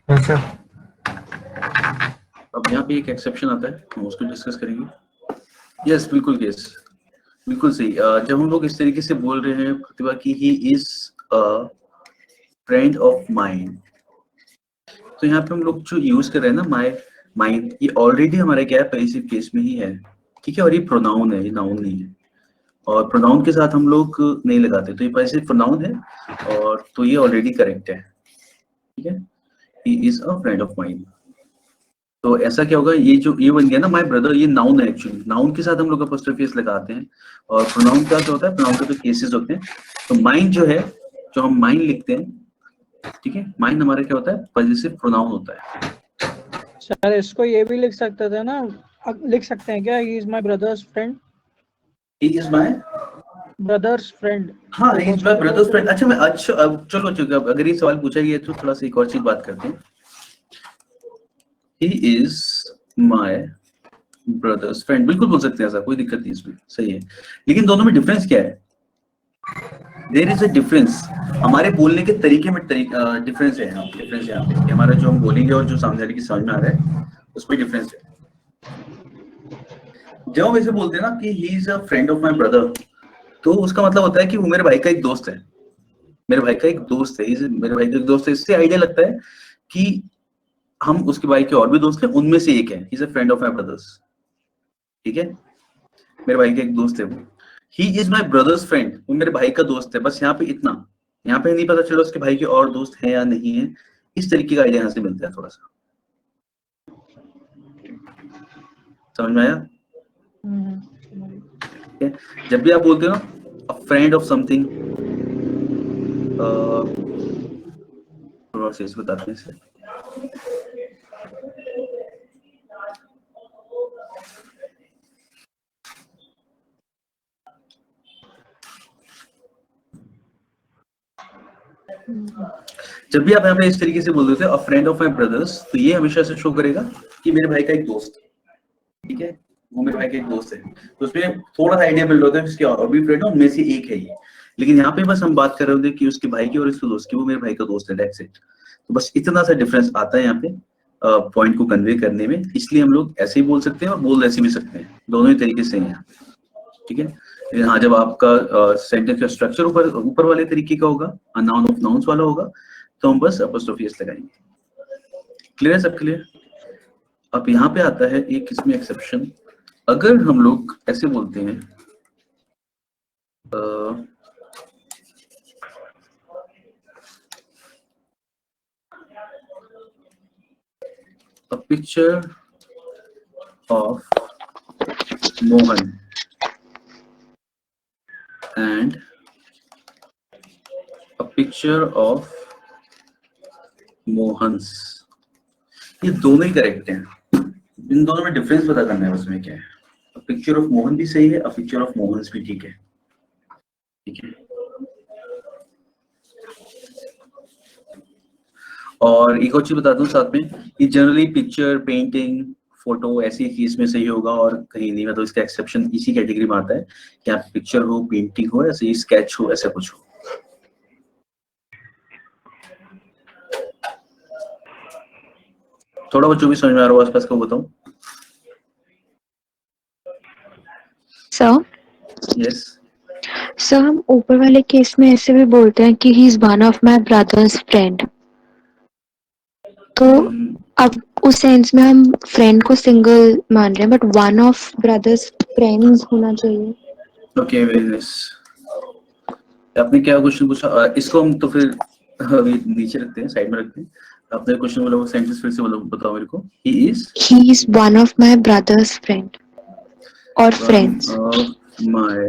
अच्छा, अब यहाँ पे एक एक्सेप्शन आता है, हम उसको डिस्कस करेंगे। यस, बिल्कुल केस, बिल्कुल सही। जब हम लोग इस तरीके से बोल रहे हैं प्रतिभा की he is a friend of mine, तो यहाँ पे हम लोग जो यूज कर रहे हैं ना माय माइंड, ये ऑलरेडी हमारे क्या है? पैसिव केस में ही है, ठीक है। और ये प्रोनाउन है, ये नाउन नहीं है, और प्रोनाउन के साथ हम लोग नहीं लगाते, तो ये पैसिव प्रोनाउन है, और तो ये ऑलरेडी करेक्ट है, ठीक है। He is a friend of mine. तो ऐसा क्या होगा? ये जो ये बन गया ना माय ब्रदर, ये नाउन है एक्चुअली। नाउन के साथ हम लोग अपॉस्ट्रोफी एस लगाते हैं, और प्रोनाउन क्या होता है? प्रोनाउन के तो केसेस होते हैं। तो माइन जो है, जो हम माइन लिखते हैं, ठीक है, माइन हमारा क्या होता है? पॉजिटिव प्रोनाउन होता है। सर इसको ये भी लिख सकते थे ना, लिख सकते हैं क्या? He is my brother's friend. He is my brother's friend. हाँ, he is my brother's friend. अच्छा, मैं अच्छा अब चलो अगर ये सवाल पूछा गया तो थोड़ा सा एक और चीज बात करते हैं। ही इज माय ब्रदर्स फ्रेंड, बिल्कुल बोल सकते हैं ऐसा, कोई दिक्कत नहीं इसमें, सही है। लेकिन दोनों में डिफरेंस क्या है? There is a difference. हमारे बोलने के तरीके में डिफरेंस है यहाँ पे। हमारा जो हम बोलेंगे और जो सामने वाले की समझ में आ रहा है उसमें डिफरेंस है। जब हम ऐसे बोलते हैं ना कि he is a friend of my brother, तो उसका मतलब होता है कि वो मेरे भाई का एक दोस्त है, मेरे भाई का एक दोस्त है, मेरे भाई का एक दोस्त है। इससे आइडिया लगता है कि हम उसके भाई के और भी दोस्त हैं, उनमें से एक है। He is a friend of my brothers, ठीक है, मेरे भाई का एक दोस्त है वो। ही इज माय ब्रदर्स फ्रेंड, वो मेरे भाई का दोस्त है, बस यहाँ पे इतना। यहाँ पे नहीं पता चला उसके भाई के और दोस्त हैं या नहीं है। इस तरीके का आइडिया यहाँ से मिलता है थोड़ा सा, समझ में आया? ठीक है, जब भी आप बोलते हो अ फ्रेंड ऑफ समथिंग, थोड़ा सा इसको बताते हैं इसे। जब भी आप यहाँ पे इस तरीके से बोल देते हो अ फ्रेंड ऑफ माई ब्रदर्स, तो ये हमेशा से शो करेगा कि मेरे भाई का एक दोस्त है, ठीक है, वो मेरे भाई का एक दोस्त है। तो उसमें थोड़ा सा आइडिया बिल्ड होता है इसके और भी फ्रेंड उनमें से एक है ये। लेकिन यहाँ पे बस हम बात कर रहे होते हैं कि उसके भाई की और इसके दोस्त की, वो मेरे भाई का दोस्त है, दैट्स इट। तो बस इतना सा डिफरेंस आता है यहाँ पे पॉइंट को कन्वे करने में, इसलिए हम लोग ऐसे ही बोल सकते हैं और बोल ऐसे भी सकते हैं, दोनों ही तरीके से हैं, ठीक है। लेकिन हाँ, जब आपका सेंटेंस का स्ट्रक्चर ऊपर वाले तरीके का होगा, नाउन ऑफ नाउन्स वाला होगा, तो हम बस अपोस्ट्रोफी एस लगाएंगे। क्लियर है, सब क्लियर? अब यहाँ पे आता है एक इसमें एक्सेप्शन, अगर हम लोग ऐसे बोलते हैं a picture of Mohan and a picture of Mohans, ये दोनों ही करेक्ट हैं, इन दोनों में डिफरेंस पता करना है उसमें क्या है। A picture of मोहन भी सही है, a picture of Mohans भी ठीक है, ठीक है। और एक और चीज बता दूं साथ में कि जनरली पिक्चर, पेंटिंग, फोटो ऐसी चीज में सही होगा और कहीं नहीं, मतलब इसका एक्सेप्शन इसी कैटेगरी में आता है कि आप पिक्चर हो, पेंटिंग हो, ऐसे ही स्केच हो, ऐसा कुछ हो। थोड़ा बहुत जो भी समझ में आ रहा हो आसपास का बताऊं। सर यस, सर हम ऊपर वाले केस में ऐसे भी बोलते हैं कि ही is one of my brother's friend, तो अब उस सेंस में हम फ्रेंड को सिंगल मान रहे हैं, but one of brothers friends होना चाहिए। Okay, very nice. आपने क्या क्वेश्चन पूछा, इसको हम तो फिर अभी नीचे रखते हैं, साइड में रखते हैं। आपने क्वेश्चन बोला, वो सेंटेंस फिर से बोलो, बताओ मेरे को। ही is one of my brother's friend और फ्रेंड्स। ऑफ माय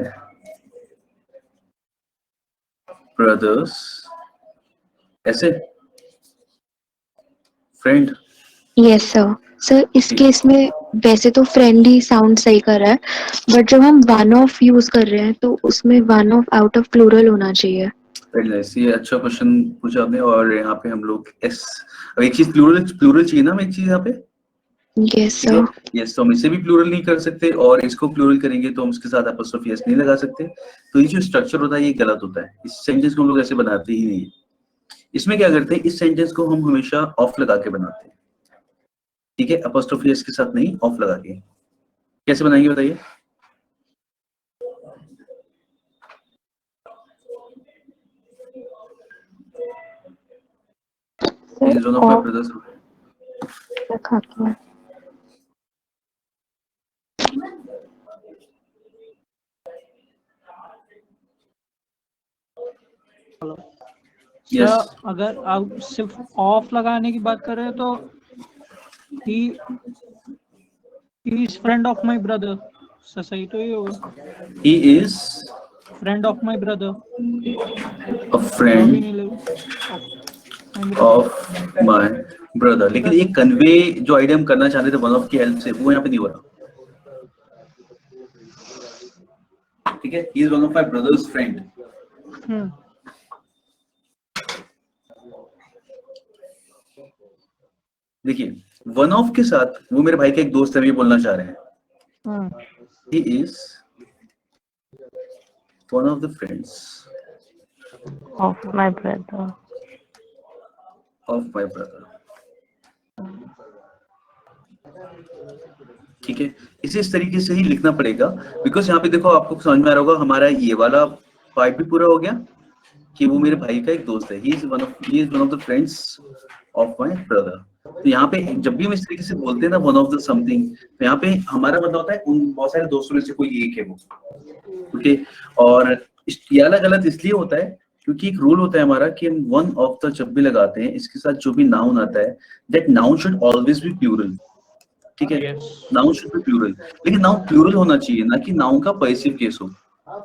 ब्रदर्स, ऐसे फ्रेंड। Yes sir. सर इस केस में वैसे तो फ्रेंड ही साउंड सही कर रहा है, बट जब हम वन ऑफ यूज कर रहे हैं तो उसमें one of out of plural होना चाहिए। वेरी नाइस, ये अच्छा क्वेश्चन पूछा आपने। और यहाँ पे हम लोग एस, एक चीज प्लूरल चाहिए ना, एक चीज यहाँ पे। Yes sir. यस, तो हम इसे भी प्लूरल नहीं कर सकते, और इसको प्लूरल करेंगे तो हम उसके साथ एपोस्ट्रोफी एस नहीं लगा सकते। तो ये जो स्ट्रक्चर होता है ये गलत होता है, इस सेंटेंस को हम लोग ऐसे बनाते ही नहीं। इसमें क्या करते हैं, इस सेंटेंस को हम हमेशा ऑफ लगा के बनाते हैं, ठीक है, एपोस्ट्रोफी एस के साथ नहीं, ऑफ लगा के। कैसे बनाएंगे बताइए? Yes. अगर आप सिर्फ ऑफ लगाने की बात कर रहे हैं तो he is friend of my brother, सही तो ये होगा। He is friend of my brother, a friend of my brother। लेकिन ये कन्वे जो आइडिया हम करना चाहते थे वन ऑफ की हेल्प से, वो यहाँ पे नहीं हो रहा, ठीक है। He is one of my brother's friend। देखिए, वन ऑफ के साथ वो मेरे भाई का एक दोस्त है, ये बोलना चाह रहे हैं। He is one of the friends of my brother। ठीक है, इसे इस तरीके से ही लिखना पड़ेगा, बिकॉज यहाँ पे देखो आपको समझ में आ रहा होगा, हमारा ये वाला पार्ट भी पूरा हो गया कि वो मेरे भाई का एक दोस्त है। He is one of the friends of my brother। तो यहाँ पे जब भी हम इस तरीके से बोलते हैं ना वन ऑफ द समथिंग, तो यहाँ पे हमारा मतलब होता है उन बहुत सारे दोस्तों में से कोई एक है वो, ओके। और ये अलग गलत इसलिए होता है क्योंकि एक रूल होता है हमारा कि हम वन ऑफ द जब भी लगाते हैं, इसके साथ जो भी नाउन आता है, that noun should always be plural. ठीक है, Yes. Noun should be plural, लेकिन नाउन प्लूरल होना चाहिए ना कि नाउन का पॉसेसिव केस हो,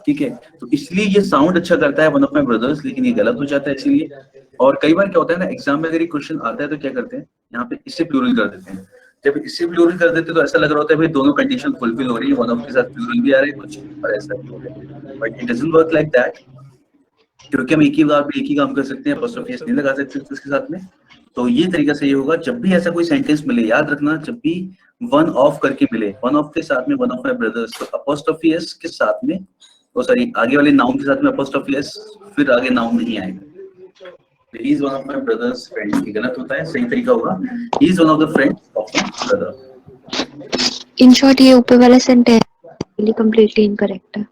ठीक है। तो इसलिए ये साउंड अच्छा करता है वन ऑफ माय ब्रदर्स, लेकिन ये गलत हो जाता है इसीलिए। और कई बार क्या होता है ना, एग्जाम में अगर ये क्वेश्चन आता है तो क्या करते हैं, यहाँ पे इससे प्लूरल कर देते हैं। जब इससे प्लूरल कर देते हैं तो ऐसा लग रहा होता है भाई दोनों कंडीशन फुलफिल हो रही है, वन ऑफ के साथ प्लूरल भी आ रहा है कुछ और ऐसा भी हो रहा है, but it doesn't work like that, क्योंकि हम एक ही बार में एक ही काम कर सकते हैं, apostrophe s नहीं लगा सकते उसके साथ में। तो ये तरीका सही होगा, जब भी ऐसा कोई सेंटेंस मिले, याद रखना, जब भी वन ऑफ करके मिले, वन ऑफ के साथ में वन ऑफ माय ब्रदर्स, तो apostrophe s के साथ में, ओ सॉरी, आगे वाले नाउन के साथ में apostrophe s, फिर आगे नाउन नहीं आएगा। he is one of my brother's friend, ये गलत होता है, सही तरीका होगा he is one of the friends of my brother। In short ये ऊपर वाला सेंटेंस कंप्लीटली इनकरेक्ट है।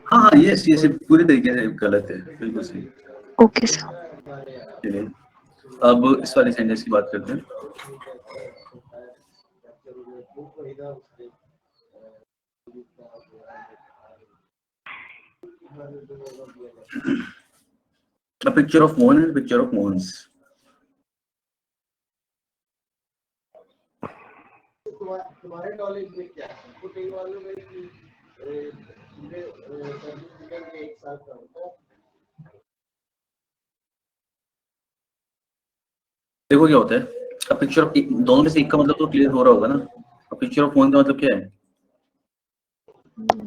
हाँ हाँ, ये पूरी तरीके से गलत है, बिल्कुल सही। Okay sir. चलिए अब इस वाले सेंटेंस की बात करते हैं। A picture of Mohan and a picture of Mohans। तुम्हारे नॉलेज में क्या है? हमको कई मालूम है कि पूरे सर्टिफिकेट एक साल का होता है। देखो क्या होता है, अब पिक्चर ऑफ, दोनों में से एक का मतलब तो क्लियर हो रहा होगा ना। अब पिक्चर ऑफ मोहन का मतलब क्या है?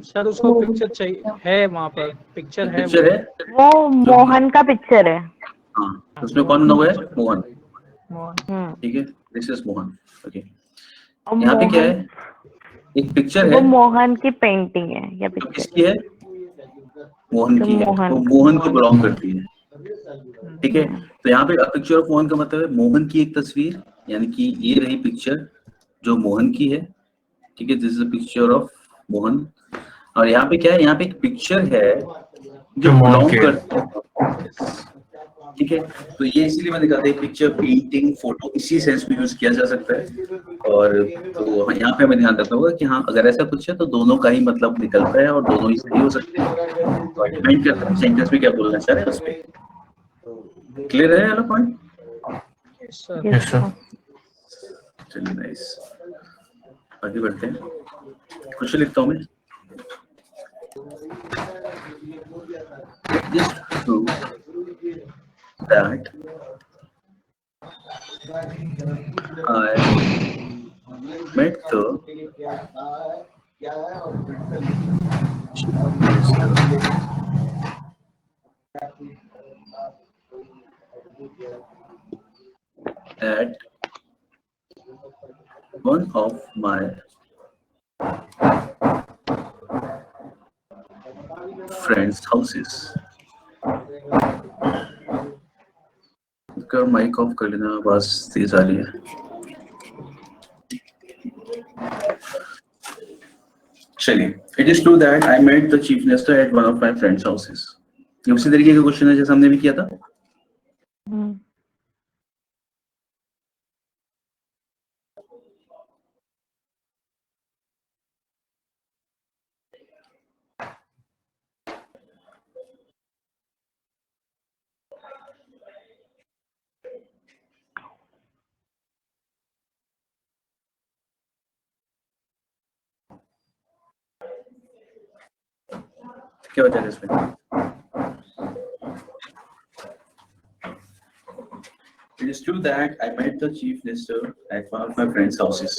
सर उसको पिक्चर चाहिए है, वहाँ पर पिक्चर है, पिक्चर है, वो मोहन का पिक्चर है। हाँ, उसमें कौन बना हुआ है? मोहन, मोहन। ठीक है, दिस इज मोहन, ओके। और यहाँ पे क्या है, मोहन, एक पिक्चर वो है, मोहन की पेंटिंग है या जो पिक्चर? किसकी है? मोहन तो की है, मोहन वो की। मोहन को बिलोंग करती है, ठीक है। तो यहाँ पे पिक्चर ऑफ मोहन का मतलब है मोहन की एक तस्वीर, यानी कि ये रही पिक्चर जो मोहन की है, ठीक है, this is a picture of Mohan. और यहाँ पे क्या है, यहाँ पे एक पिक्चर है जो बिलोंग करती है, ठीक है। तो ये इसीलिए मैंने कहा था पिक्चर, पेंटिंग, फोटो, इसी सेंस में यूज किया जा सकता है। और तो यहाँ पे हमें ध्यान रखना होगा कि हाँ, अगर ऐसा कुछ है तो दोनों का ही मतलब निकलता है और दोनों ही सही हो सकते हैं। तो डिपेंड करता है सेंटेंस में क्या बोलना चाह रहे हैं उस पर। क्लियर है वाला पॉइंट? सर चलिए, नाइस, आगे बढ़ते हैं। कुछ लिखता हूँ मैं। Just prove that I met the at one of my friends' houses। कर माइक ऑफ कर लेना, आवाज तेज आ रही है। चलिए, it is true that I met the chief minister at one of my friends houses. ये उसी तरीके का क्वेश्चन है जैसे हमने भी किया था। क्या वजह है इसमें? It is true that I met the chief minister at one of my friends' houses।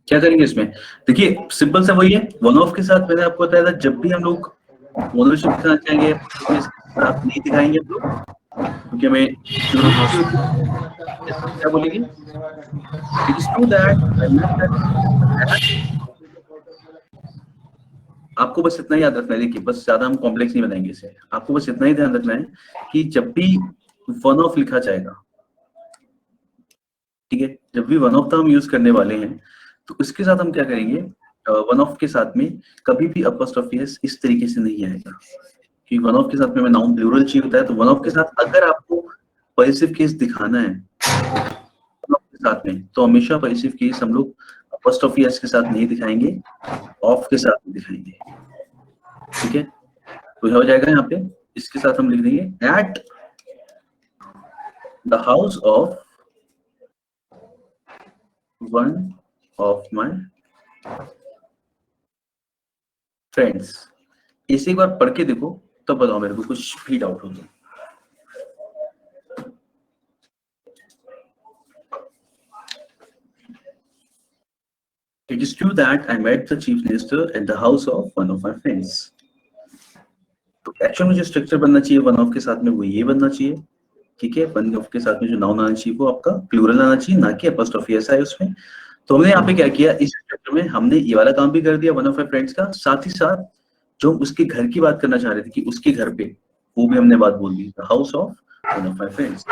क्या करेंगे इसमें? देखिए, सिंपल सा वही है, वन ऑफ के साथ मैंने आपको बताया था, जब भी हम लोग ओनरशिप दिखाना चाहेंगे आप नहीं दिखाएंगे हम लोग, क्योंकि हमें क्या बोलेंगे, इट इज ट्रू दैट आपको बस इतना ही याद रखना है। देखिए, बस ज्यादा हम कॉम्प्लेक्स नहीं बनाएंगे इसे, आपको बस इतना ही ध्यान रखना है कि जब भी वन ऑफ लिखा जाएगा, ठीक है, जब भी वन ऑफ का हम यूज करने वाले हैं तो इसके साथ हम क्या करेंगे, वन ऑफ के साथ में कभी भी अपॉस्ट्रोफी एस इस तरीके से नहीं आएगा, क्योंकि वन ऑफ के साथ में हमें नाउन प्लूरल चाहिए होता है। तो वन ऑफ के साथ अगर आपको पॉजिटिव केस दिखाना है वन ऑफ के साथ में, तो हमेशा पॉजिटिव केस हम लोग apostrophe s के साथ नहीं दिखाएंगे, ऑफ के साथ दिखाएंगे, ठीक है। तो हो जाएगा यहाँ पे, इसके साथ हम लिख देंगे at the house of one of my friends. इसे एक बार पढ़ के देखो, तब बताओ मेरे को कुछ भी डाउट हो तो। It is true that I met the chief minister at the house of one of my friends. तो एक्चुअल में जो स्ट्रक्चर बनना चाहिए वन ऑफ के साथ में वो ये बनना चाहिए, ठीक है। वन ऑफ के साथ में जो नाउन आना चाहिए वो आपका प्लूरल आना चाहिए, ना कि एपोस्ट्रोफी ऐसा है उसमें। तो हमने यहाँ पे क्या किया, इस स्ट्रक्चर में हमने ये वाला काम भी कर दिया वन ऑफ माय फ्रेंड्स का, साथ ही साथ जो उसके घर की बात करना चाह रहे थे कि उसके घर पे, वो भी हमने बात बोल दी, the house of one of my friends.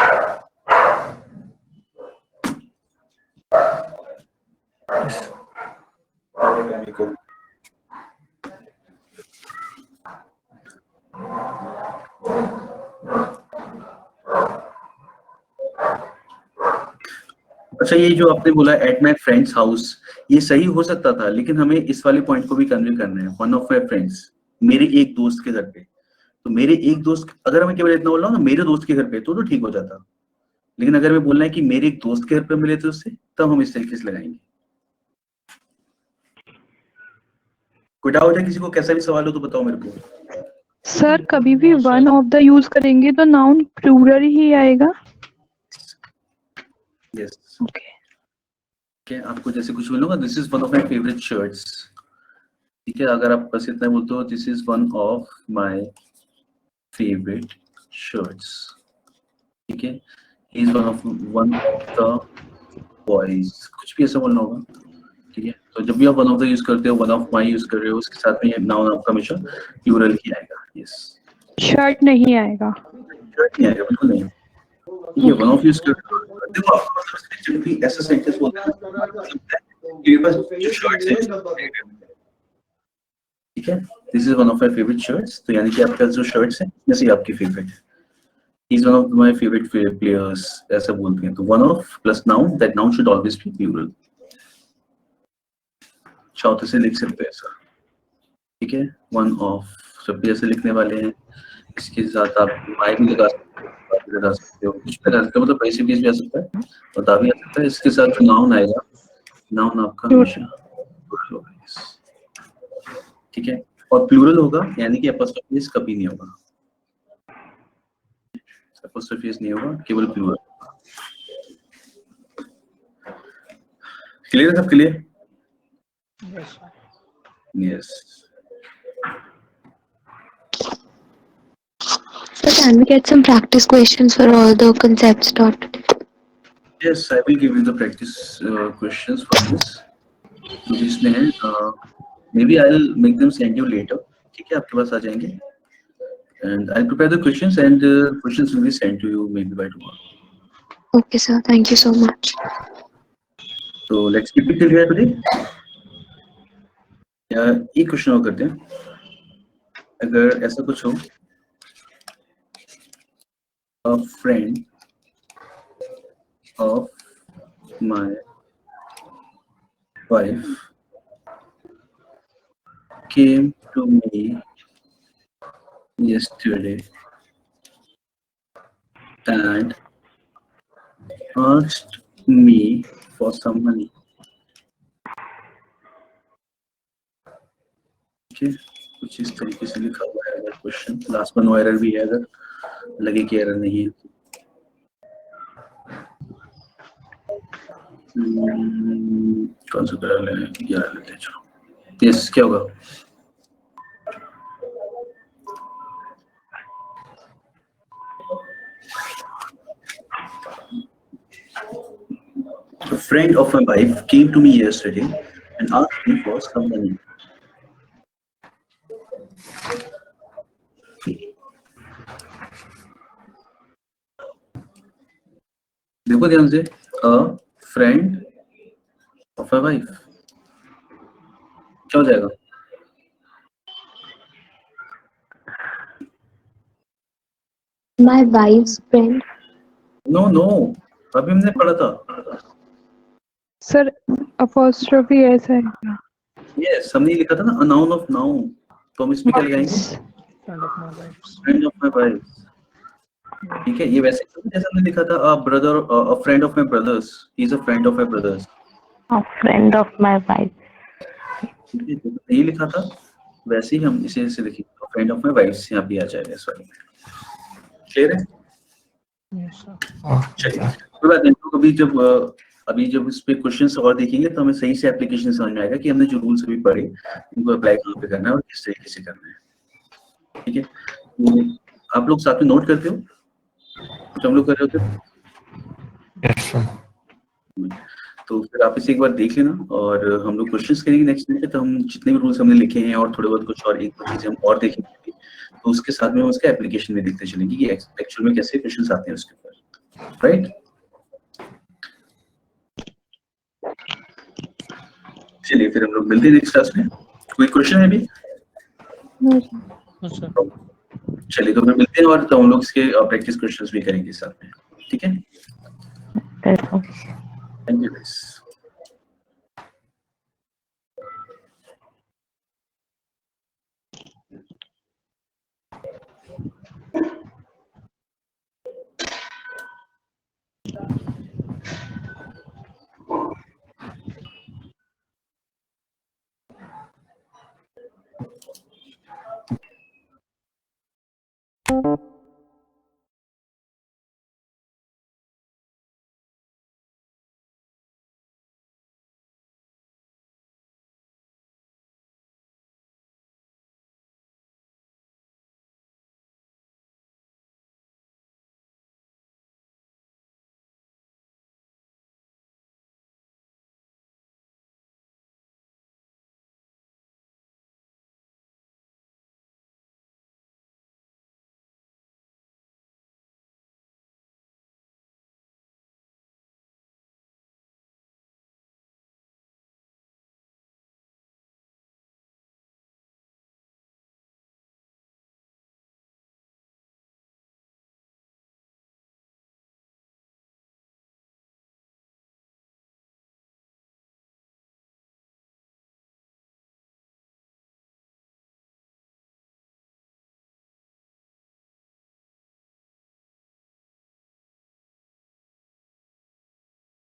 अच्छा, ये जो आपने बोला एट माई फ्रेंड्स हाउस, ये सही हो सकता था, लेकिन हमें इस वाले पॉइंट को भी कन्वे करना है, वन ऑफ माई फ्रेंड्स, मेरे एक दोस्त के घर पे। तो मेरे एक दोस्त, अगर मैं केवल इतना बोल रहा हूँ ना मेरे दोस्त के घर पे, तो ठीक हो जाता। लेकिन अगर मैं बोलना है कि मेरे एक दोस्त के घर पे मिले थे उससे, तब हम इस तरीके से लगाएंगे। कोई डाउट है किसी को, कैसा भी सवाल हो तो बताओ मेरे को। सर कभी भी वन ऑफ द यूज करेंगे तो नाउन प्लूरल ही आएगा। यस, ओके क्या आपको जैसे कुछ बोलूंगा, this is one of my favourite shirts, ठीक है। अगर आप बस इतना बोलते हो, this is one of my favourite shirts, ठीक है। He is one of the boys, कुछ भी ऐसा बोलना होगा, ठीक है। तो जब भी आप वन ऑफ द यूज करते हो, वन ऑफ माई यूज कर रहे हो, उसके साथ में ये नाउन आपका हमेशा प्लूरल ही आएगा। यस, शर्ट नहीं आएगा। शर्ट नहीं आएगा, बिल्कुल नहीं। ये वन ऑफ यूज कर, देखो आपको जब भी ऐसा सेंटेंस बोलते हैं ये बस जो शर्ट्स है, ठीक है। This is one of my favourite shirts, तो यानी कि आपका जो शर्ट्स है जैसे आपकी फेवरेट है। He is one of my favourite players, ऐसा बोलते हैं। तो one of plus noun, that noun should always be plural. चौथे से लिख सकते हैं सर, ठीक है। वन ऑफ जब भी ऐसे लिखने वाले हैं, इसके साथ आप माई भी लगा सकते हो, कुछ भी लगा सकते हो, मतलब पैसे भी आ सकता है, बता भी आ सकता है। इसके साथ जो नाउन आएगा, नाउन आपका हमेशा प्लूरल होगा, yes, ठीक है। और प्लूरल होगा यानी कि एपोस्ट्रोफी एस कभी नहीं होगा, एपोस्ट्रोफी एस नहीं होगा, केवल प्लूरल। क्लियर है सब, clear? Yes. So can we get some practice questions for all the concepts taught? Yes, I will give you the practice questions for this. तो जिसमें है, maybe I'll make them send you later, ठीक है, आपके पास आ जाएंगे। And I'll prepare the questions and questions will be sent to you maybe by tomorrow. Okay, sir. Thank you so much. So let's keep it till here today. या एक question और करते हैं, अगर ऐसा कुछ हो, a friend of my wife came to me yesterday and asked me for some money. Okay, कुछ इस तरीके से लिखा हुआ है अगर क्वेश्चन, लास्ट में नो एरर भी है, अगर लगे कि एरर नहीं है। कौन सा कलर लें, ये लेते हैं, चलो। यस, क्या होगा? A friend of my wife came to me yesterday and asked me for some money. देखो ध्यान से, a friend of my wife, क्या हो जाएगा? My wife's friend. No no, अभी हमने पढ़ा था। सर apostrophe ऐसा है क्या? यस, हमने लिखा था ना a noun of noun, तो हम इसमें क्या लगाएंगे? Friend of my wife. Friend of my wife. ठीक है, ये वैसे जैसे हमने लिखा था a friend of my brothers, he is a friend of my brothers, A friend of my wife. ये लिखा था, वैसे ही हम इसे ऐसे लिखेंगे फ्रेंड ऑफ माय वाइफ, यहाँ पे आ जाएगा इस वाले में। क्लियर है? Yes, sir. चलिए कोई बात नहीं, तो अभी जब इस पे क्वेश्चंस और देखेंगे तो हमें सही से एप्लीकेशन समझ में आएगा कि हमने जो रूल्स अभी पढ़े उनको अप्लाई कहाँ पे करना है और किस तरीके से करना है। ठीक है, तो आप लोग साथ में नोट करते हो जो हम लोग कर रहे होते? Yes sir. तो फिर आप इसे एक बार देख लेना और हम लोग क्वेश्चंस करेंगे नेक्स्ट वीक। तो हम जितने भी रूल्स हमने लिखे हैं और थोड़े बहुत कुछ और एक दो चीजें हम और देखेंगे, तो उसके साथ में हम उसका एप्लीकेशन में देखते चलेंगे कि एक्चुअल में कैसे क्वेश्चंस आते हैं उसके ऊपर, राइट? चलिए फिर हम लोग मिलते हैं नेक्स्ट क्लास में। कोई क्वेश्चन है अभी? No, sir. Yes, sir. चलिए तो फिर मिलते हैं और तो हम लोग इसके प्रैक्टिस क्वेश्चंस भी करेंगे साथ में। ठीक है, That's all. Thank you guys.